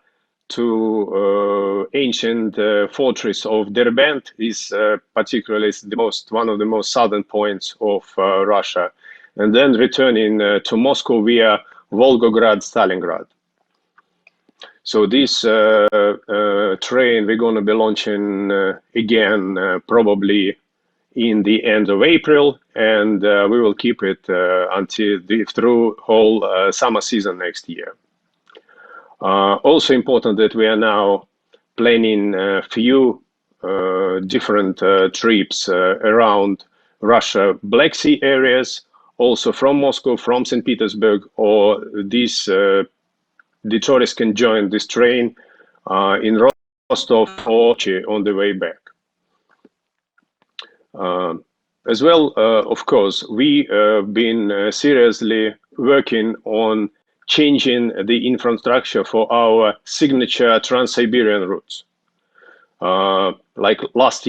F: to ancient fortress of Derbent. Is particularly one of the most southern points of Russia, and then returning to Moscow via Volgograd, Stalingrad. So this train we're going to be launching again probably in the end of April, and we will keep it through whole summer season next year. Also important that we are now planning a few different trips around Russia Black Sea areas, also from Moscow, from St. Petersburg, or the tourists can join this train in Rostov or on the way back. As well, of course, we have been seriously working on changing the infrastructure for our signature Trans-Siberian routes. Like last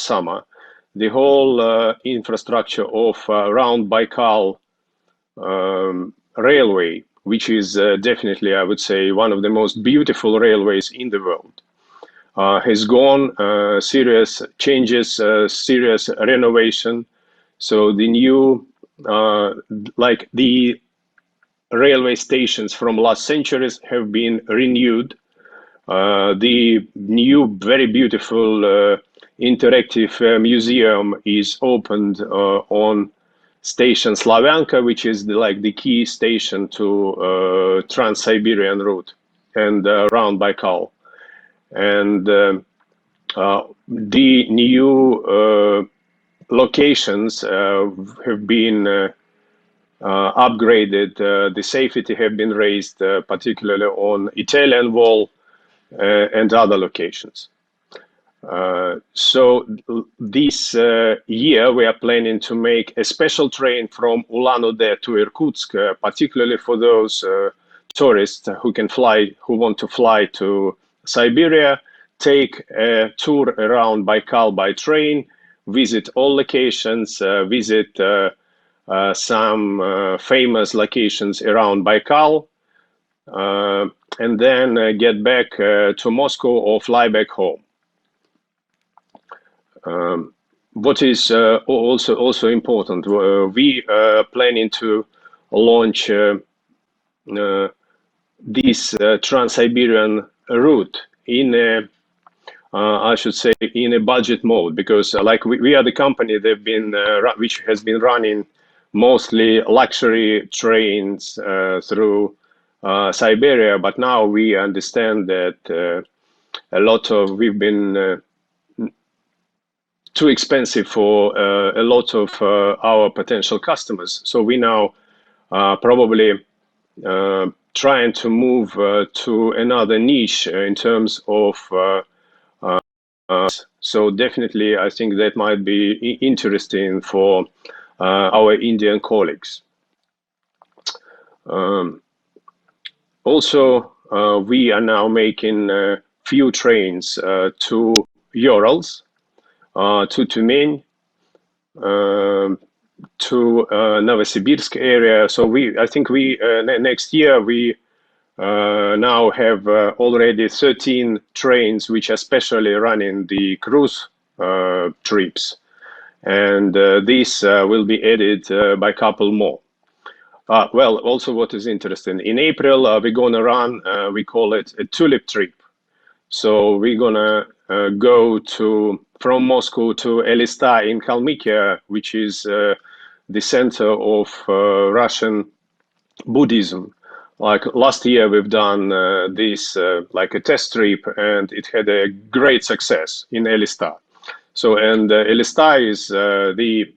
F: summer, the whole infrastructure of around Baikal railway, which is definitely, I would say, one of the most beautiful railways in the world, has gone serious changes, serious renovation. So the new, like the railway stations from last centuries have been renewed. The new, very beautiful interactive museum is opened on station Slavyanka, which is like the key station to Trans-Siberian route and around Baikal. And the new locations have been upgraded. The safety have been raised, particularly on Italian Wall and other locations. So this year we are planning to make a special train from Ulan-Ude to Irkutsk, particularly for those tourists who want to fly to Siberia, take a tour around Baikal by train, visit all locations, visit some famous locations around Baikal, and then get back to Moscow or fly back home. What is also important, we are planning to launch this Trans-Siberian route in a, I should say, in a budget mode, because like we are the company which has been running mostly luxury trains through Siberia, but now we understand that we've been too expensive for a lot of our potential customers. So we now probably trying to move to another niche in terms of so definitely I think that might be interesting for our Indian colleagues. Also, we are now making a few trains to Urals, to Tumen, to Novosibirsk area. So I think next year we now have already 13 trains which are specially running the cruise trips, and this will be added by a couple more. Well, also what is interesting, in April we're gonna run, we call it a tulip trip. So we're gonna go from Moscow to Elista in Kalmykia, which is the center of Russian Buddhism. Like last year, we've done this like a test trip, and it had a great success in Elista. So, and Elista is the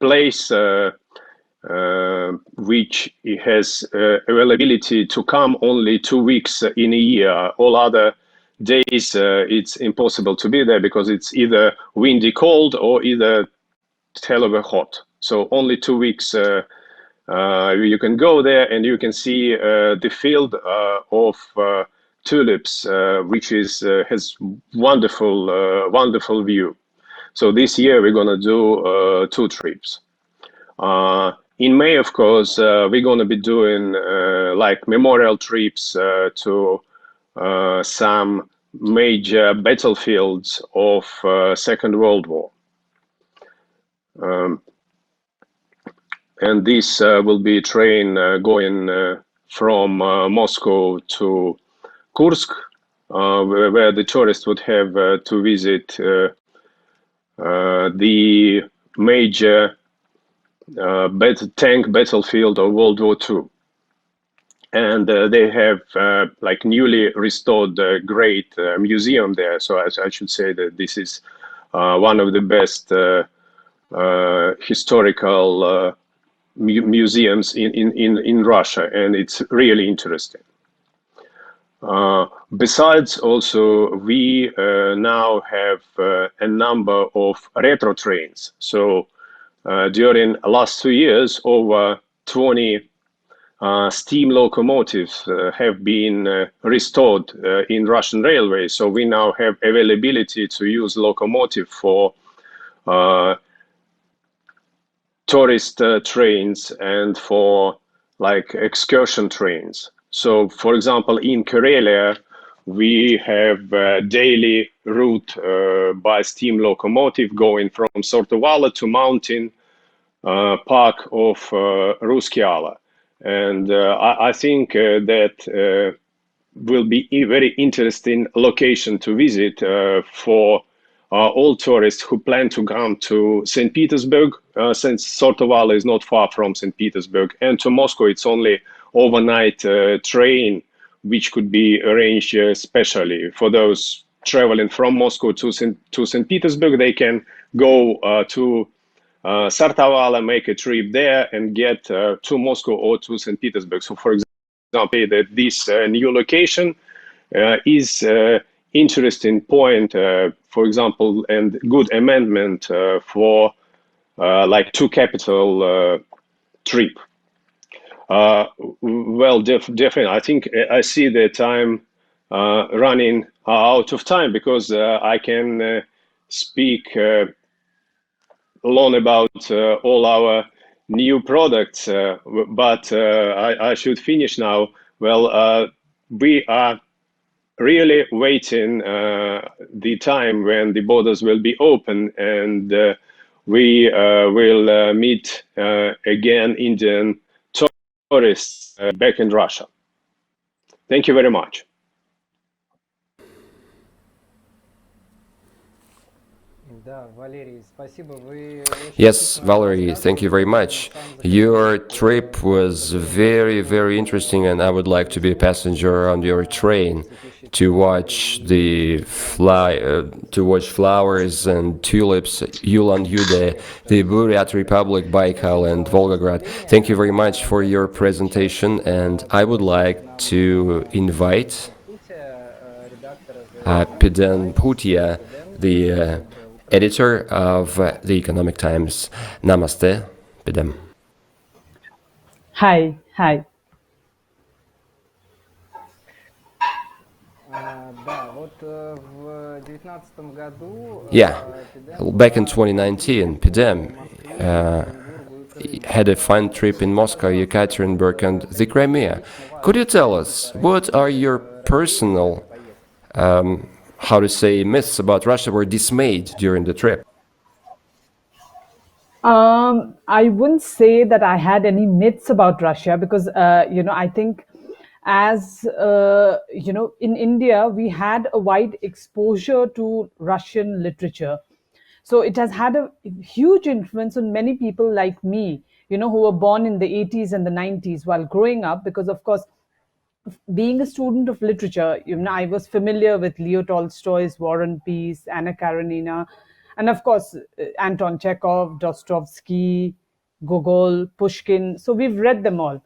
F: place which has availability to come only 2 weeks in a year. All other days it's impossible to be there because it's either windy cold or either hell of a hot. So only 2 weeks you can go there and you can see the field of tulips, which has wonderful view. So this year we're gonna do 2 trips. In May, of course, we're gonna be doing like memorial trips to some major battlefields of Second World War. And this will be a train going from Moscow to Kursk, where the tourists would have to visit the major tank battlefield of World War II. And they have like newly restored great museum there. So I should say that this is one of the best historical museums in Russia, and it's really interesting. Besides, also we now have a number of retro trains. So during the last 2 years, over 20 steam locomotives have been restored in Russian railways. So we now have availability to use locomotive for tourist trains and for like excursion trains. So, for example, in Karelia, we have a daily route by steam locomotive going from Sortovala to mountain park of Ruskiala. And I think that will be a very interesting location to visit for all tourists who plan to come to St. Petersburg, since Sortovala is not far from St. Petersburg, and to Moscow it's only overnight train, which could be arranged specially for those traveling from Moscow to St. Petersburg. They can go to Sartovala, make a trip there, and get to Moscow or to St. Petersburg. So, for example, that this new location is interesting point, for example, and good amendment for like two capital trip. Well, definitely. I think I see that I'm running out of time, because I can speak long about all our new products, but I should finish now. Well, we are really waiting the time when the borders will be open, and we will meet again Indian tourists back in Russia. Thank you very much.
A: Да, Валерий, спасибо. Вы очень
E: Yes,
A: вкусно
E: Valerie, thank you very
A: рассказывали.
E: much.
A: Сам
E: Your
A: захотелось
E: trip was very, very interesting, and I would like to be a passenger on your train to watch to watch flowers and tulips, Ulan-Ude, the Buryat Republic, Baikal, and Volgograd. Thank you very much for your presentation, and I would like to invite
A: редактора The
E: Pidem Putia, the editor of the Economic Times. Namaste, Pidem.
D: Hi, hi.
A: Да, вот в 2019 году
E: Yeah,
A: Пидем
E: back in
A: была
E: 2019, Pidem had a fun trip in Moscow, Yekaterinburg, and the Crimea. Could you tell us what are your personal, how to say, myths about Russia were dismayed during the trip?
D: I wouldn't say that I had any myths about Russia because, I think as, in India, we had a wide exposure to Russian literature. So it has had a huge influence on many people like me, who were born in the 80s and the 90s while growing up, because, of course, being a student of literature, I was familiar with Leo Tolstoy's War and Peace, Anna Karenina, and of course, Anton Chekhov, Dostoevsky, Gogol, Pushkin. So we've read them all.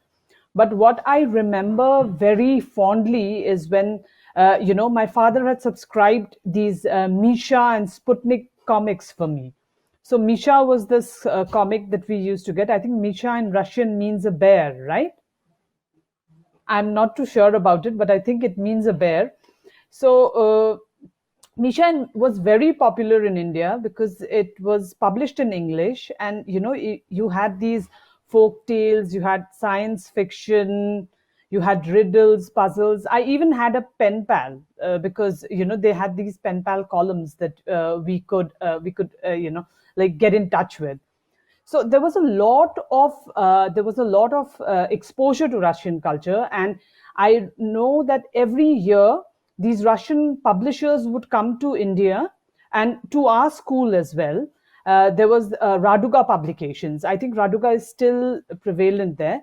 D: But what I remember very fondly is when, my father had subscribed these Misha and Sputnik comics for me. So Misha was this comic that we used to get. I think Misha in Russian means a bear, right? I'm not too sure about it, but I think it means a bear. So Misha was very popular in India because it was published in English, and you had these folk tales, you had science fiction, you had riddles, puzzles. I even had a pen pal because they had these pen pal columns that we could like get in touch with. So there was a lot of exposure to Russian culture, and I know that every year these Russian publishers would come to India and to our school as well. There was Raduga Publications. I think Raduga is still prevalent there.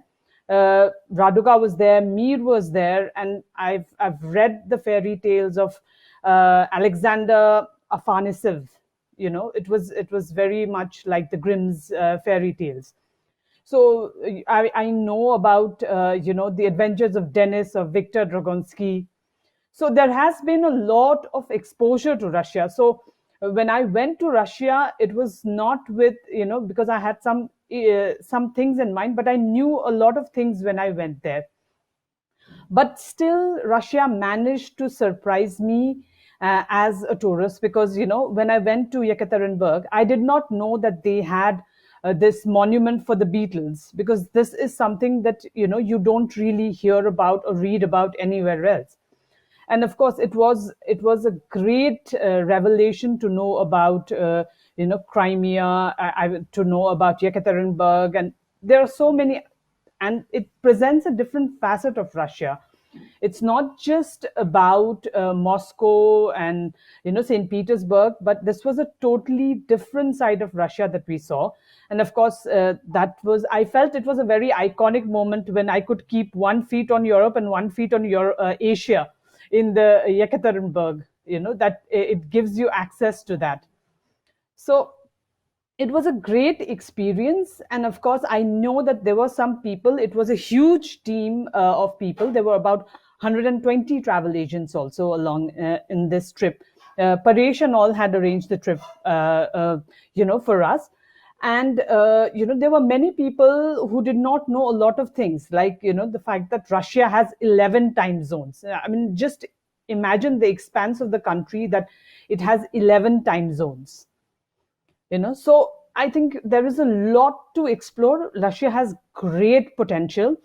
D: Raduga was there, Mir was there, and I've read the fairy tales of Alexander Afanasev. It was very much like the Grimm's fairy tales. So I know about the adventures of Denis or Victor Dragonsky. So there has been a lot of exposure to Russia. So when I went to Russia, it was not with because I had some things in mind, but I knew a lot of things when I went there. But still, Russia managed to surprise me as a tourist, because when I went to Yekaterinburg, I did not know that they had this monument for the Beatles, because this is something that you don't really hear about or read about anywhere else. And of course, it was a great revelation to know about Crimea, to know about Yekaterinburg, and there are so many, and it presents a different facet of Russia. It's not just about Moscow and St. Petersburg, but this was a totally different side of Russia that we saw. And of course, I felt it was a very iconic moment when I could keep 1 feet on Europe and 1 feet on Asia in the Yekaterinburg. That it gives you access to that. So it was a great experience. And of course, I know that there were some people, it was a huge team of people. There were about 120 travel agents also along in this trip. Paresh and all had arranged the trip for us. And there were many people who did not know a lot of things, like the fact that Russia has 11 time zones. I mean, just imagine the expanse of the country, that it has 11 time zones. So I think there is a lot to explore. Russia has great potential.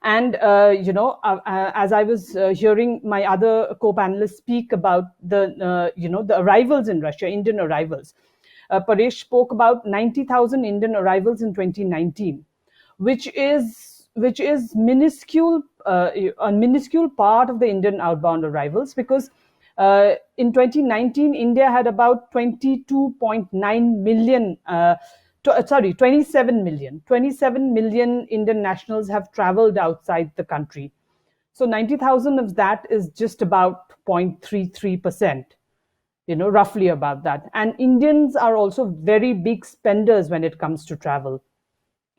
D: And as I was hearing my other co-panelists speak about the arrivals in Russia, Indian arrivals, Paresh spoke about 90,000 Indian arrivals in 2019, which is minuscule, a minuscule part of the Indian outbound arrivals, because in 2019, India had about 22.9 million, 27 million Indian nationals have traveled outside the country. So 90,000 of that is just about 0.33%, roughly about that. And Indians are also very big spenders when it comes to travel.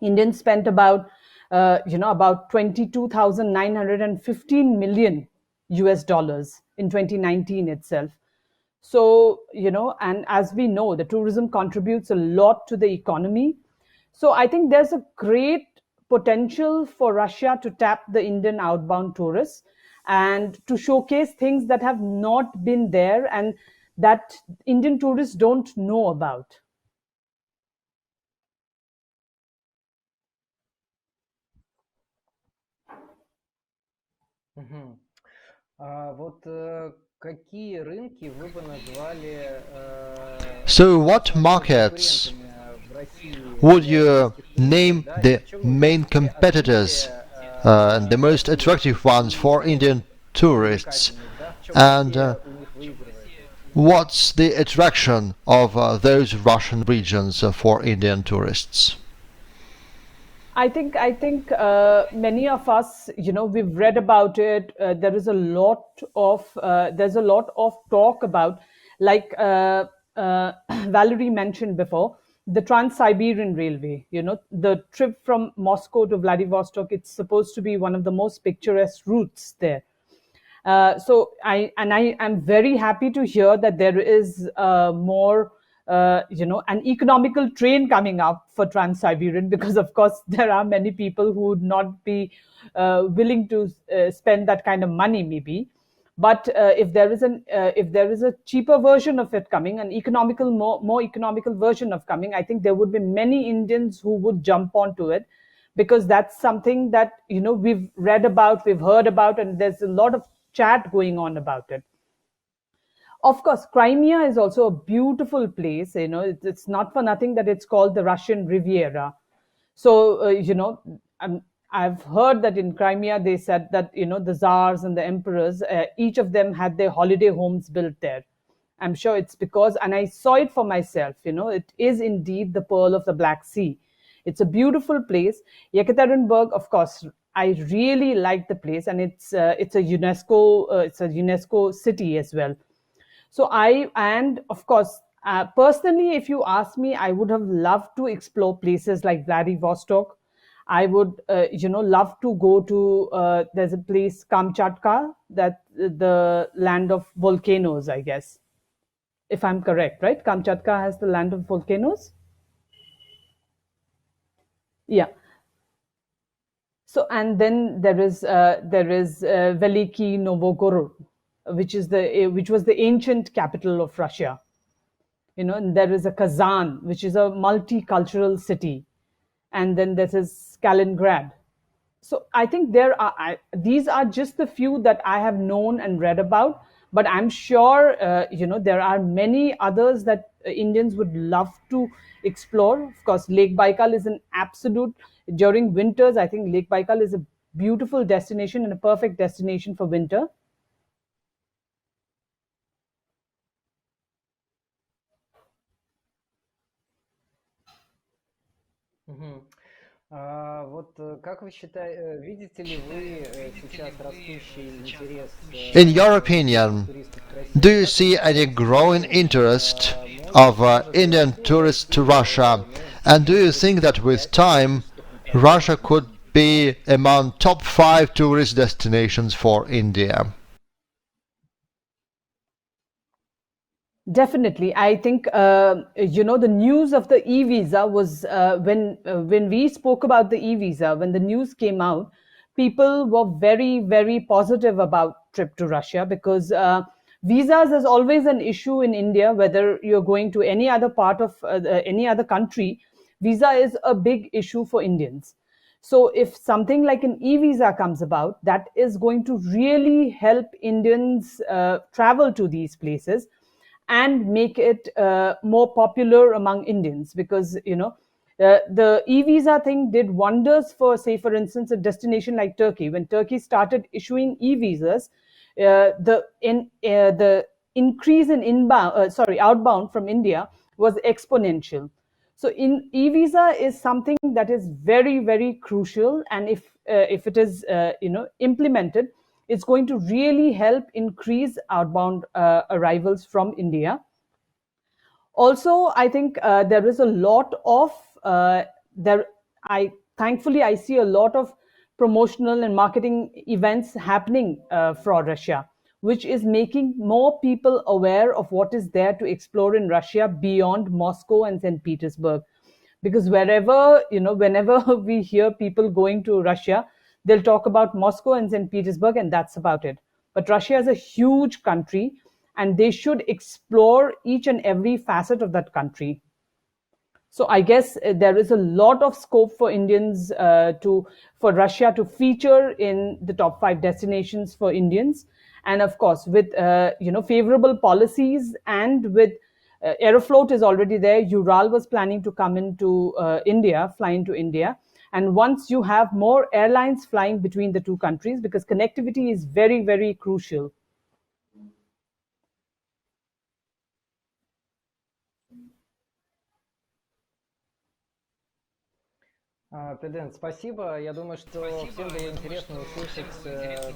D: Indians spent about 22,915 million US dollars in 2019 itself. So, and as we know, the tourism contributes a lot to the economy. So I think there's a great potential for Russia to tap the Indian outbound tourists and to showcase things that have not been there and that Indian tourists don't know about.
A: Мгм. Вот какие рынки вы бы назвали
B: So, what
A: основными
B: markets
A: конкурентами в России
B: would
A: для
B: you
A: российских туристов,
B: name
A: да, и
B: the
A: в чем вы
B: main
A: видите
B: competitors
A: отличие
B: and the most
A: России
B: attractive ones for
A: и
B: Indian tourists?
A: привлекательность, да, в чем
B: And
A: Россия у них выигрывает?
B: what's the attraction of those Russian regions for Indian tourists?
D: I think many of us, we've read about it. There's a lot of talk about, like Valerie mentioned before, the Trans-Siberian Railway. The trip from Moscow to Vladivostok. It's supposed to be one of the most picturesque routes there. So I am very happy to hear that there is more an economical train coming up for Trans-Siberian, because of course there are many people who would not be willing to spend that kind of money maybe. But if there is a cheaper version of it coming, an economical, more economical version of coming, I think there would be many Indians who would jump onto it, because that's something that we've read about, we've heard about, and there's a lot of chat going on about it. Of course, Crimea is also a beautiful place. It's not for nothing that it's called the Russian Riviera. So, I've heard that in Crimea they said that the czars and the emperors, each of them had their holiday homes built there. I'm sure it's because, and I saw it for myself. It is indeed the pearl of the Black Sea. It's a beautiful place. Yekaterinburg, of course, I really like the place, and it's a UNESCO city as well. So and of course, personally, if you ask me, I would have loved to explore places like Vladivostok. I would, love to go to, there's a place, Kamchatka, that the land of volcanoes, I guess, if I'm correct, right? Kamchatka has the land of volcanoes. Yeah. So, and then there is Veliki Novgorod, which was the ancient capital of Russia. And there is a Kazan, which is a multicultural city, and then there is Kaliningrad. So I think these are just the few that I have known and read about, but I'm sure there are many others that Indians would love to explore. Of course, Lake Baikal is an absolute, during winters, I think Lake Baikal is a beautiful destination and a perfect destination for winter.
A: Мгм. Вот как вы считаете, видите ли вы сейчас растущий интерес
B: In your opinion,
A: туристов к
B: do
A: России?
B: you
A: Как вы
B: see any
A: считаете,
B: growing interest of Indian tourists to Russia? And do you think that with time, Russia could be among top 5 tourist destinations for India?
D: Definitely, I think the news of the e-visa was when we spoke about the e-visa, when the news came out, people were very very positive about trip to Russia, because visas is always an issue in India. Whether you're going to any other part of any other country, visa is a big issue for Indians. So if something like an e-visa comes about, that is going to really help Indians travel to these places and make it more popular among Indians, because the e-visa thing did wonders for, say, for instance, a destination like Turkey. When Turkey started issuing e-visas, the increase in outbound from India was exponential. So in e-visa is something that is very very crucial, and if it is implemented, it's going to really help increase outbound arrivals from India. Also, I think there is a lot of there I thankfully I see a lot of promotional and marketing events happening for Russia, which is making more people aware of what is there to explore in Russia beyond Moscow and St. Petersburg. Because whenever we hear people going to Russia, they'll talk about Moscow and St. Petersburg, and that's about it. But Russia is a huge country, and they should explore each and every facet of that country. So I guess there is a lot of scope for Indians to for Russia to feature in the top 5 destinations for Indians, and of course with favorable policies, and with Aeroflot is already there. Ural was planning to come into India, fly into India, and once you have more airlines flying between the two countries, because connectivity is very very crucial.
A: Педен, спасибо. Я думаю, что всем было интересно услышать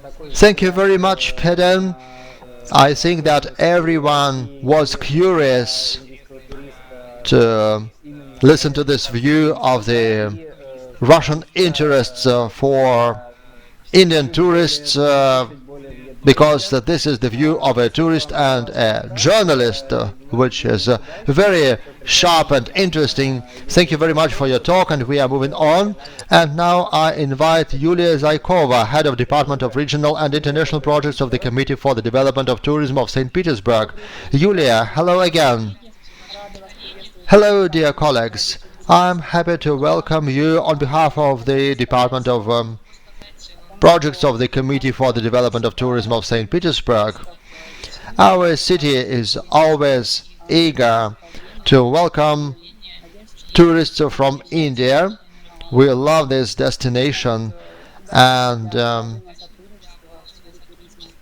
A: такой
B: Thank you
A: взгляд
B: very much, Peden. I think that everyone was curious
A: индийского туриста
B: to listen to this view of the
A: и
B: Russian interests for Indian
A: чуть
B: tourists
A: слушать более
B: because this is the view of a tourist and a journalist, which is very sharp and interesting. Thank you very much for your talk, and we are moving on. And now I invite Yulia Zaykova, Head of Department of Regional and International Projects of the Committee for the Development of Tourism of St. Petersburg. Yulia, hello again. Hello, dear colleagues. I'm happy to welcome you on behalf of the Department of Projects of the Committee for the Development of Tourism of St. Petersburg. Our city is always eager to welcome tourists from India. We love this destination, and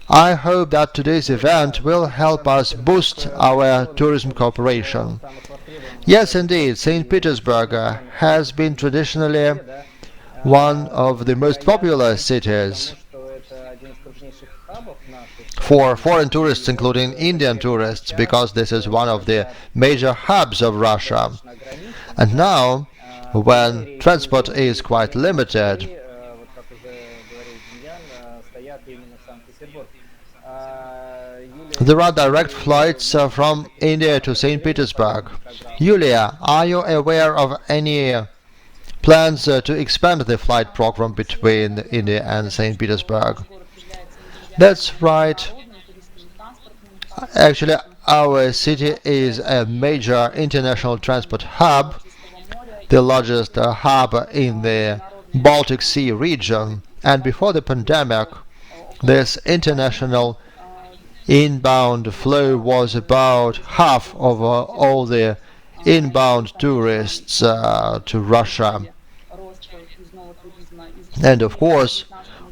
B: I hope that today's event will help us boost our tourism cooperation. Yes, indeed, St. Petersburg has been traditionally one of the most popular cities for foreign tourists, including Indian tourists, because this is one of the major hubs of Russia. And now, when transport is quite limited, there are direct flights from India to St. Petersburg. Yulia, are you aware of any plans to expand the flight program between India and St. Petersburg? That's right. Actually, our city is a major international transport hub, the largest hub in the Baltic Sea region. And before the pandemic, this international inbound flow was about half of all the inbound tourists to Russia. And of course,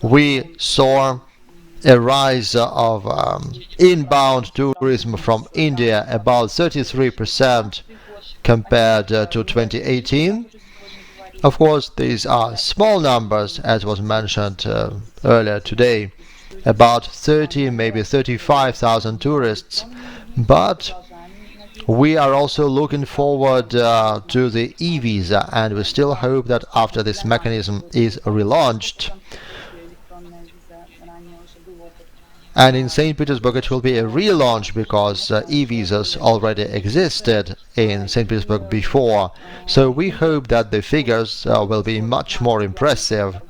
B: we saw a rise of inbound tourism from India, about 33% compared to 2018. Of course, these are small numbers, as was mentioned earlier today, about 30, maybe 35,000 tourists. But we are also looking forward to the e-visa, and we still hope that after this mechanism is relaunched, and in St. Petersburg it will be a relaunch, because e-visas already existed in St. Petersburg before. So we hope that the figures will be much more impressive.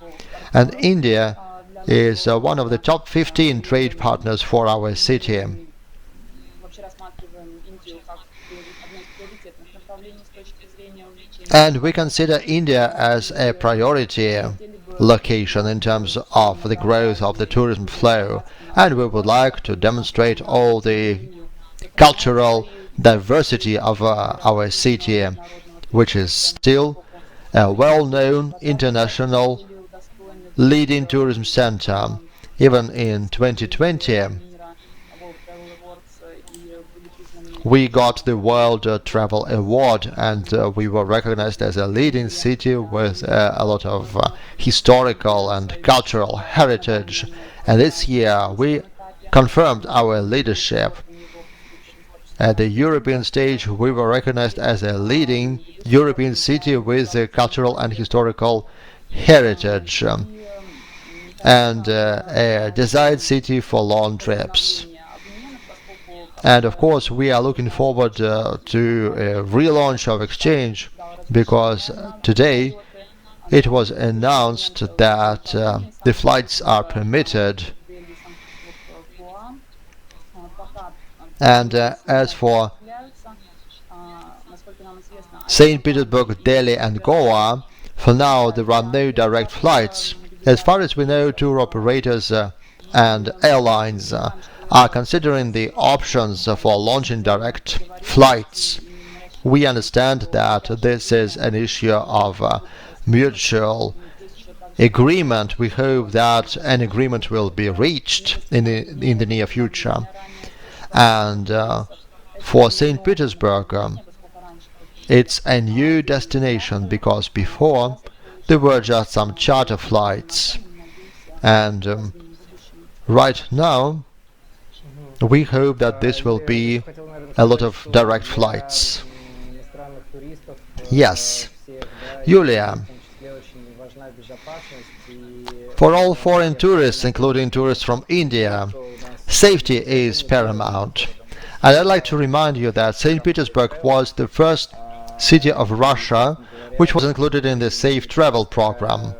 B: And India is one of the top 15 trade partners for our city. And we consider India as a priority location in terms of the growth of the tourism flow, and we would like to demonstrate all the cultural diversity of our city, which is still a well-known international leading tourism center. Even in 2020, we got the World Travel Award, and we were recognized as a leading city with a lot of historical and cultural heritage. And this year we confirmed our leadership. At the European stage, we were recognized as a leading European city with cultural and historical heritage, and a desired city for long trips. And of course, we are looking forward to a relaunch of exchange, because today it was announced that the flights are permitted. And as for St. Petersburg, Delhi and Goa, for now there are no direct flights. As far as we know, tour operators and airlines are considering the options for launching direct flights. We understand that this is an issue of mutual agreement. We hope that an agreement will be reached in the near future. And for St. Petersburg, it's a new destination, because before there were just some charter flights, and right now we hope that this will be a lot of direct flights. Yes, Yulia, for all foreign tourists, including tourists from India, safety is paramount. And I'd like to remind you that St. Petersburg was the first city of Russia which was included in the Safe Travel program.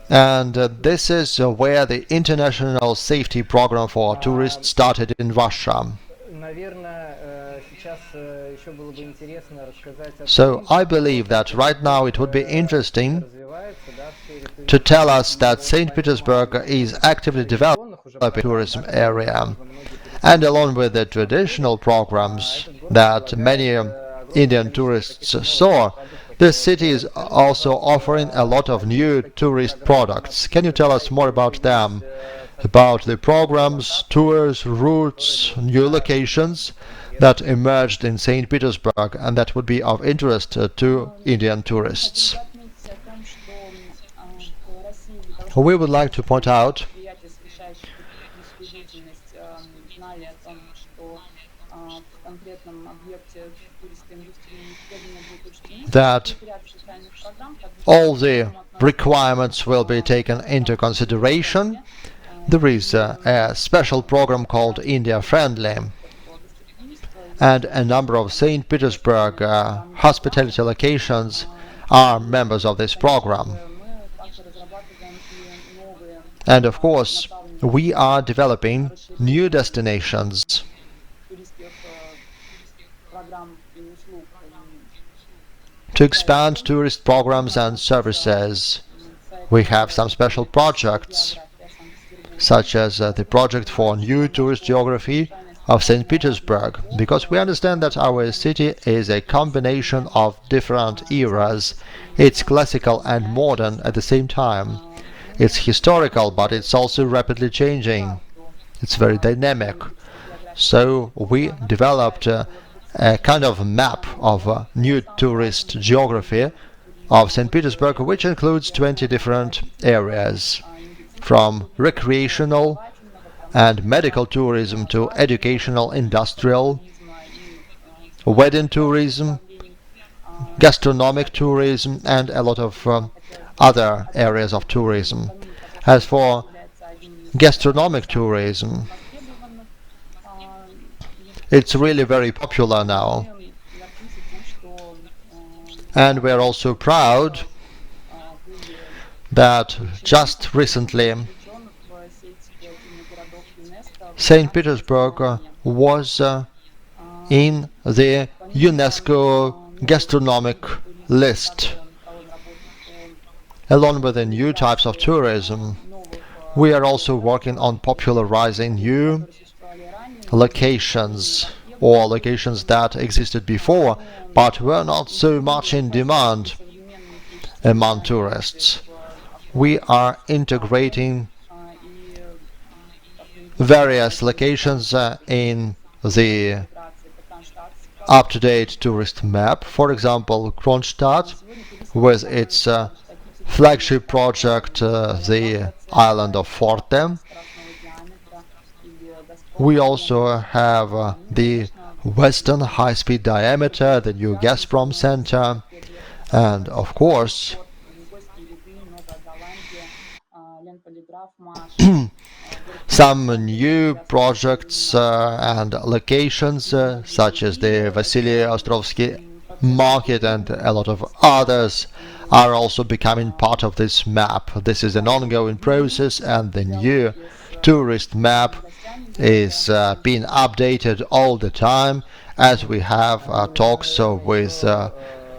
B: And this is where the international safety program for tourists started in Russia. So I believe that right now it would be interesting to tell us that St. Petersburg is actively developing a tourism area. And along with the traditional programs that many Indian tourists saw, this city is also offering a lot of new tourist products. Can you tell us more about them? About the programs, tours, routes, new locations that emerged in St. Petersburg and that would be of interest to Indian tourists? We would like to point out that all the requirements will be taken into consideration. There is a special program called India Friendly, and a number of St. Petersburg hospitality locations are members of this program. And of course, we are developing new destinations. To expand tourist programs and services, we have some special projects, such as the project for new tourist geography of St. Petersburg, because we understand that our city is a combination of different eras. It's classical and modern at the same time. It's historical, but it's also rapidly changing. It's very dynamic. So we developed a kind of map of new tourist geography of St. Petersburg, which includes 20 different areas, from recreational and medical tourism to educational, industrial, wedding tourism, gastronomic tourism, and a lot of other areas of tourism. As for gastronomic tourism, it's really very popular now. And we're also proud that just recently St. Petersburg was in the UNESCO gastronomic list. Along with the new types of tourism, we are also working on popularizing new locations, or locations that existed before but were not so much in demand among tourists. We are integrating various locations in the up-to-date tourist map. For example, Kronstadt, with its flagship project, the island of Forte. We also have the Western high-speed diameter, the new Gazprom Center, and of course some new projects and locations such as the Vasily Ostrovsky market and a lot of others are also becoming part of this map. This is an ongoing process, and the new tourist map is being updated all the time as we have talks with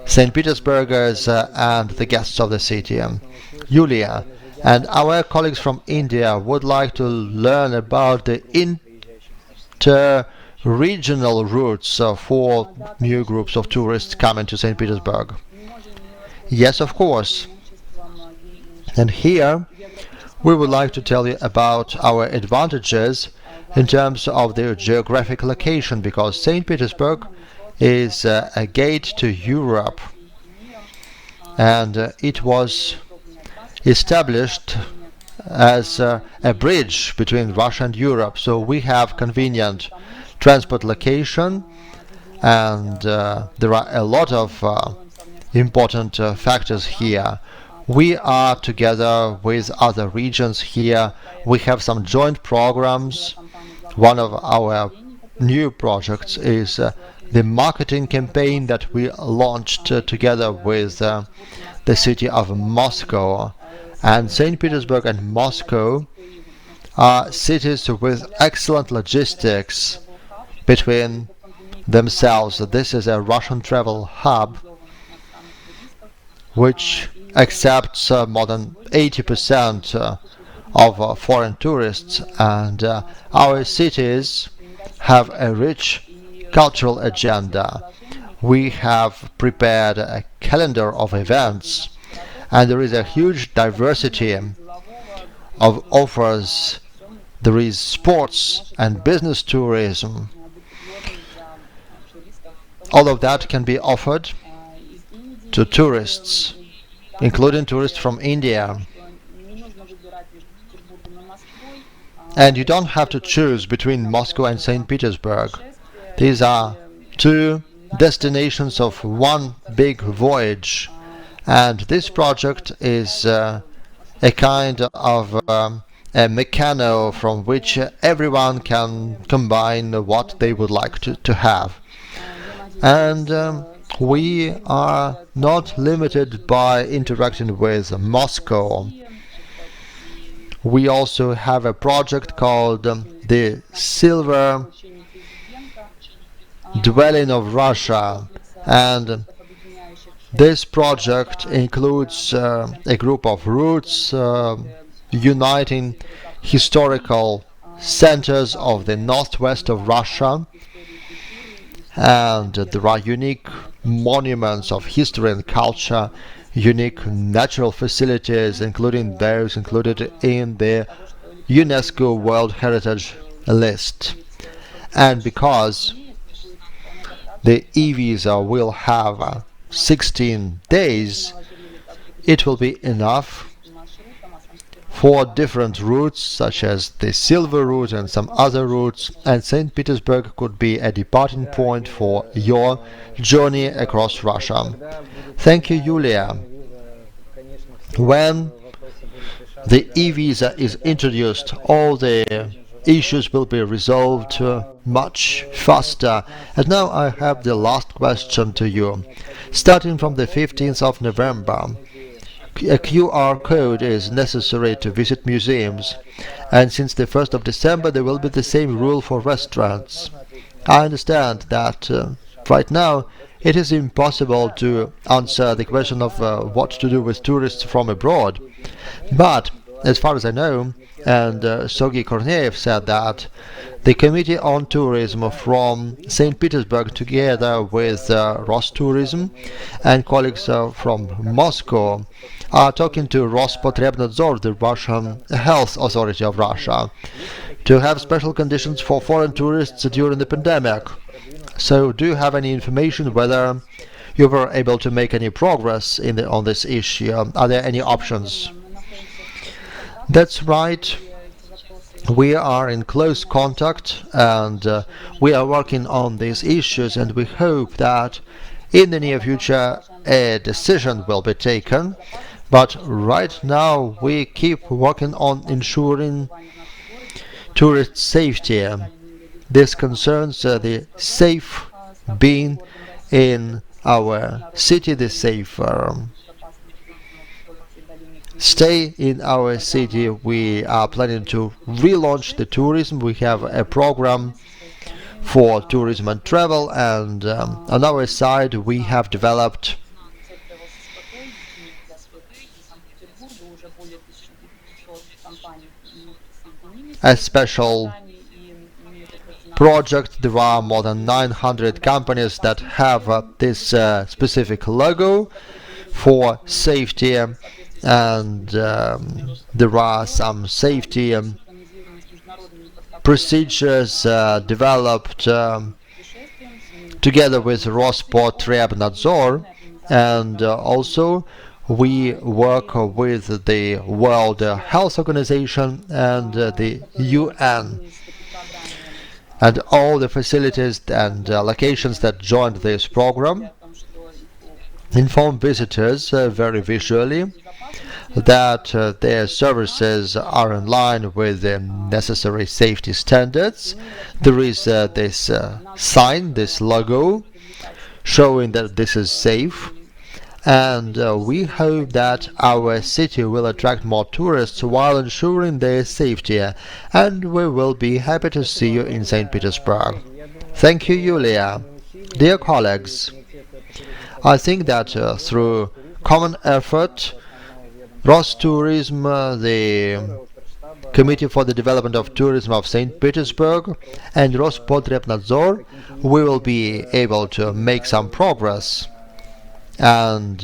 B: St. Petersburgers and the guests of the city. Julia and our colleagues from India would like to learn about the inter-regional routes for new groups of tourists coming to St. Petersburg. Yes, of course. And here we would like to tell you about our advantages in terms of their geographic location, because St. Petersburg is a gate to Europe, and it was established as a bridge between Russia and Europe. So we have convenient transport location, and there are a lot of important factors here. We are together with other regions here. We have some joint programs. One of our new projects is the marketing campaign that we launched together with the city of Moscow. And St. Petersburg and Moscow are cities with excellent logistics between themselves. This is a Russian travel hub which accepts more than 80% of foreign tourists, and our cities have a rich cultural agenda. We have prepared a calendar of events, and there is a huge diversity of offers. There is sports and business tourism. All of that can be offered to tourists, including tourists from India. And you don't have to choose between Moscow and St. Petersburg. These are two destinations of one big voyage. And this project is a kind of a meccano from which everyone can combine what they would like to have. And we are not limited by interacting with Moscow. We also have a project called the Silver Dwelling of Russia, and this project includes a group of routes uniting historical centers of the northwest of Russia, and there are unique monuments of history and culture, unique natural facilities, including those included in the UNESCO World Heritage List. And because the e-visa will have 16 days, it will be enough for different routes, such as the Silver route and some other routes, and St. Petersburg could be a departing point for your journey across Russia. Thank you, Yulia. When the e-visa is introduced, all the issues will be resolved much faster. And now I have the last question to you. Starting from the 15th of November, a QR code is necessary to visit museums, and since the 1st of December there will be the same rule for restaurants. I understand that right now it is impossible to answer the question of what to do with tourists from abroad, but as far as I know, and Sergei Korneyev said that the Committee on Tourism from St. Petersburg, together with Rostourism and colleagues from Moscow, are talking to Profi.Travel, the Russian Health Authority of Russia, to have special conditions for foreign tourists during the pandemic. So, do you have any information whether you were able to make any progress on this issue? Are there any options? That's right. We are in close contact, and we are working on these issues, and we hope that in the near future a decision will be taken. But right now we keep working on ensuring tourist safety. This concerns the safe being in our city, the safe stay in our city. We are planning to relaunch the tourism. We have a program for tourism and travel, and on our side we have developed a special project. There are more than 900 companies that have this specific logo for safety, and there are some safety procedures developed together with Profi.Travel, and also we work with the World Health Organization and the UN, and all the facilities and locations that joined this program inform visitors very visually that their services are in line with the necessary safety standards. There is this sign, this logo, showing that this is safe. And we hope that our city will attract more tourists while ensuring their safety. And we will be happy to see you in St. Petersburg. Thank you, Yulia. Dear colleagues, I think that through common effort, Rostourism, the Committee for the Development of Tourism of St. Petersburg, and Rospodrebnadzor, we will be able to make some progress, and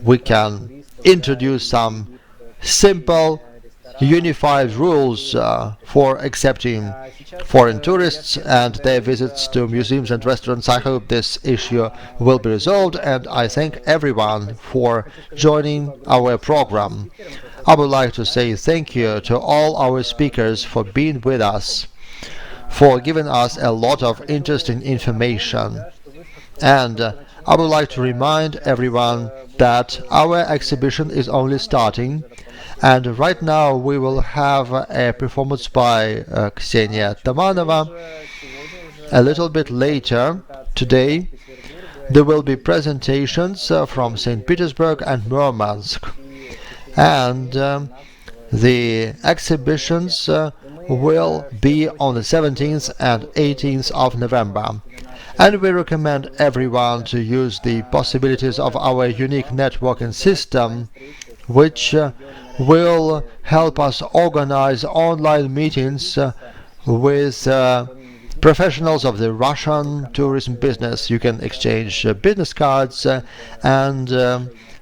B: we can introduce some simple unified rules for accepting foreign tourists and their visits to museums and restaurants. I hope this issue will be resolved, and I thank everyone for joining our program. I would like to say thank you to all our speakers for being with us, for giving us a lot of interesting information. And I would like to remind everyone that our exhibition is only starting, and right now we will have a performance by Ksenia Tamanova. A little bit later today there will be presentations from St. Petersburg and Murmansk, and the exhibitions will be on the 17th and 18th of November. And we recommend everyone to use the possibilities of our unique networking system, which will help us organize online meetings with professionals of the Russian tourism business. You can exchange business cards and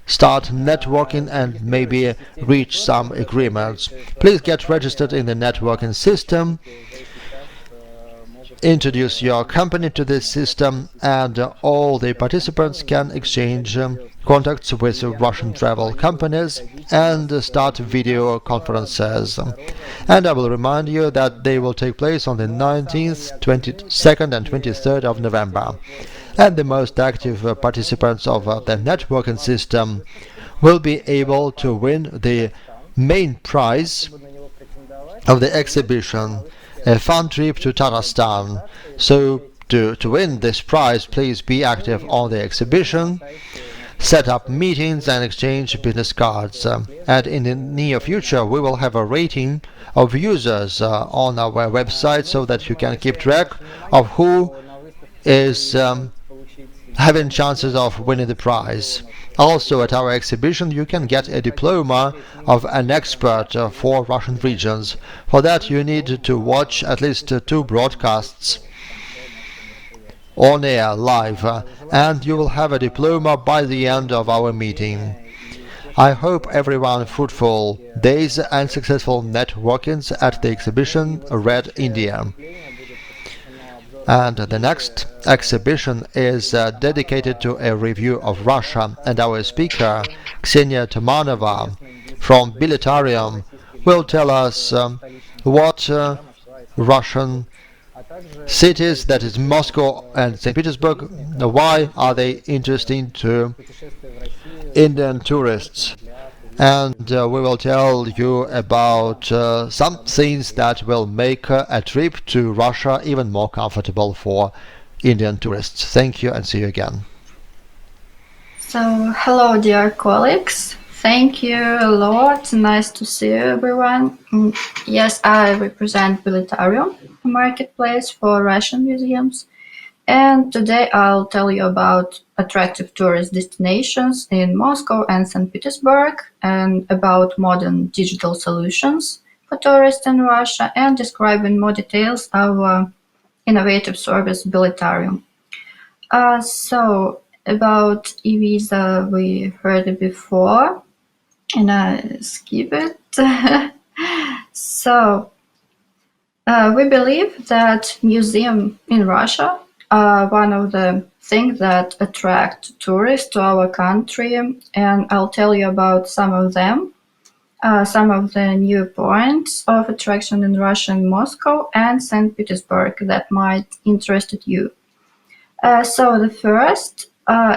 B: start networking and maybe reach some agreements. Please get registered in the networking system, introduce your company to this system, and all the participants can exchange contacts with Russian travel companies and start video conferences. And I will remind you that they will take place on the 19th, 22nd and 23rd of November. And the most active participants of the networking system will be able to win the main prize of the exhibition, a fun trip to Tatarstan. So to win this prize, please be active on the exhibition, set up meetings and exchange business cards. And in the near future we will have a rating of users on our website so that you can keep track of who is having chances of winning the prize. Also, at our exhibition you can get a diploma of an expert for Russian regions. For that you need to watch at least 2 broadcasts on air live, and you will have a diploma by the end of our meeting. I hope everyone fruitful days and successful networkings at the exhibition Red India. And the next exhibition is dedicated to a review of Russia, and our speaker, Ksenia Tamanova from Bilitarium, will tell us what Russian cities, that is Moscow and St. Petersburg, why are they interesting to Indian tourists. And we will tell you about some things that will make a trip to Russia even more comfortable for Indian tourists. Thank you and see you again.
G: So, hello, dear colleagues. Thank you a lot. Nice to see you, everyone. Yes, I represent Bilitarium, a marketplace for Russian museums. And today I'll tell you about attractive tourist destinations in Moscow and St. Petersburg, and about modern digital solutions for tourists in Russia, and describe in more details our innovative service Bilitarium. So about e-visa, we heard it before, and I skip it. So we believe that museums in Russia are one of the things that attract tourists to our country, and I'll tell you about some of them. Some of the new points of attraction in Russia in Moscow and St. Petersburg that might interest you. So the first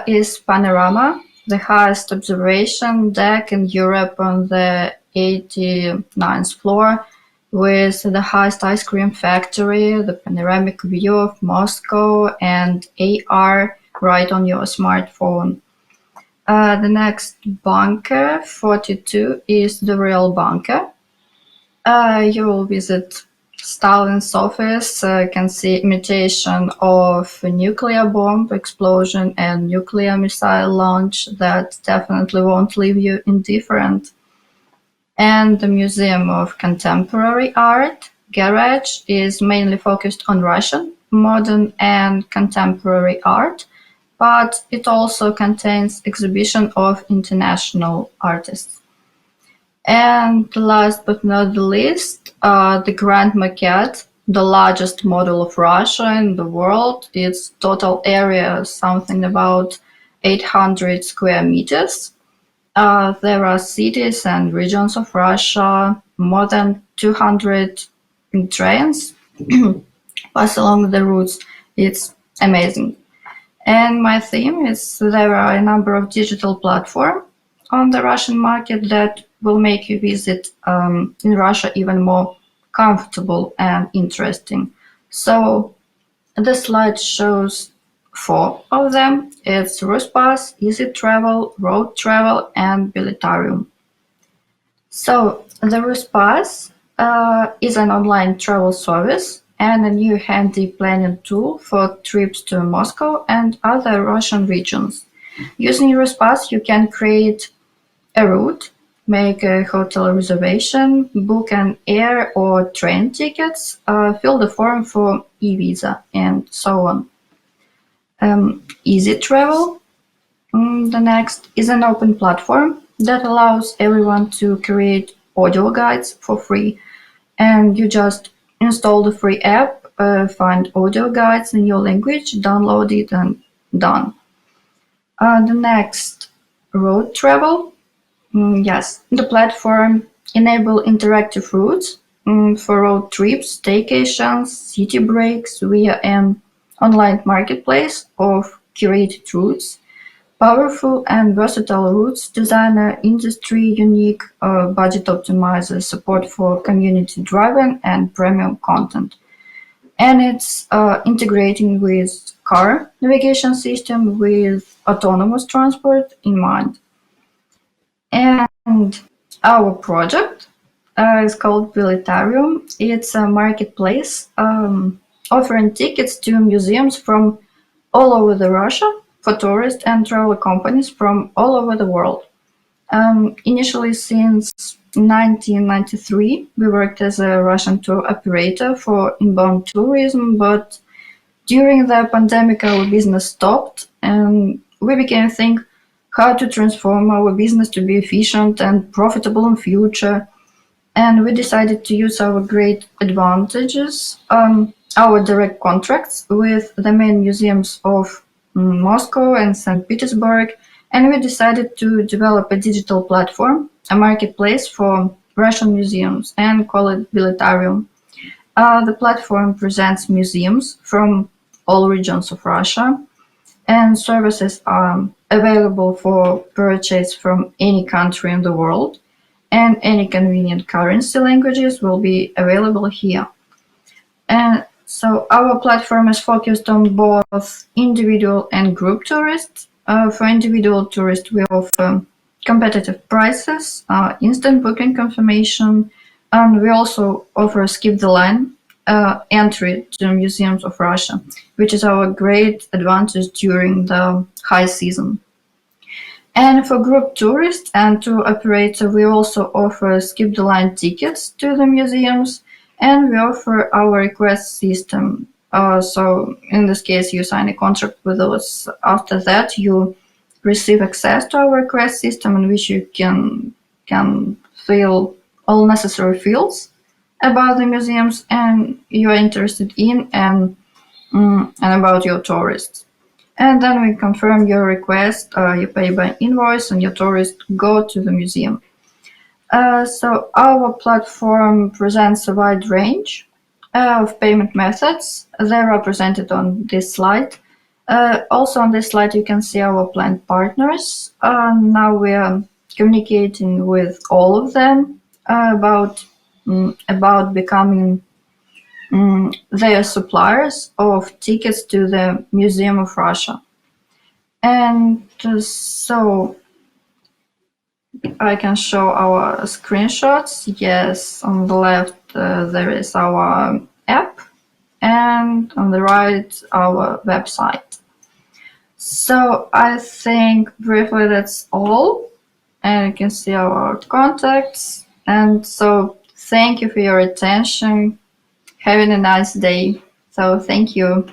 G: is Panorama, the highest observation deck in Europe on the 89th floor, with the highest ice cream factory, the panoramic view of Moscow, and AR right on your smartphone. The next bunker, 42, is the real bunker. You will visit Stalin's office, can see imitation of a nuclear bomb explosion and nuclear missile launch that definitely won't leave you indifferent. And the Museum of Contemporary Art, Garage, is mainly focused on Russian, modern and contemporary art, but it also contains exhibition of international artists. And last but not the least, the Grand Maquette, the largest model of Russia in the world. Its total area is something about 800 square meters. There are cities and regions of Russia, more than 200 trains pass along the routes. It's amazing. And my theme is there are a number of digital platforms on the Russian market that will make you visit in Russia even more comfortable and interesting. So the slide shows 4 of them. It's Ruspass, Easy Travel, Road Travel, and Billetarium. So the Ruspass is an online travel service and a new handy planning tool for trips to Moscow and other Russian regions. Using Ruspass, you can create a route, make a hotel reservation, book an air or train tickets, fill the form for e-visa, and so on. Easy Travel, the next, is an open platform that allows everyone to create audio guides for free. And you just install the free app, find audio guides in your language, download it, and done. The next, Road Travel. Yes, the platform enable interactive routes for road trips, staycations, city breaks via an online marketplace of curated routes. Powerful and versatile routes, designer, industry unique, budget optimizer, support for community driving and premium content. And it's integrating with car navigation system with autonomous transport in mind. And our project is called Billetarium. It's a marketplace offering tickets to museums from all over the Russia for tourists and travel companies from all over the world. Initially, since 1993, we worked as a Russian tour operator for inbound tourism, but during the pandemic, our business stopped, and we began to think how to transform our business to be efficient and profitable in future. And we decided to use our great advantages, our direct contracts with the main museums of Moscow and St. Petersburg, and we decided to develop a digital platform, a marketplace for Russian museums, and call it Billetarium. The platform presents museums from all regions of Russia, and services are available for purchase from any country in the world, and any convenient currency languages will be available here. And so our platform is focused on both individual and group tourists. For individual tourists, we offer competitive prices, instant booking confirmation, and we also offer skip the line entry to museums of Russia, which is our great advantage during the high season. And for group tourists and tour operator, we also offer skip the line tickets to the museums, and we offer our request system. So in this case, you sign a contract with us. After that, you receive access to our request system in which you can fill all necessary fields about the museums and you are interested in and about your tourists. And then we confirm your request, you pay by invoice, and your tourists go to the museum. So our platform presents a wide range of payment methods. They are presented on this slide. Also on this slide, you can see our planned partners. Now we are communicating with all of them about becoming their suppliers of tickets to the Museum of Russia. And so I can show our screenshots. Yes, on the left there is our app, and on the right our website. So I think briefly that's all, and you can see our contacts. And so thank you for your attention. Having a nice day. So thank you.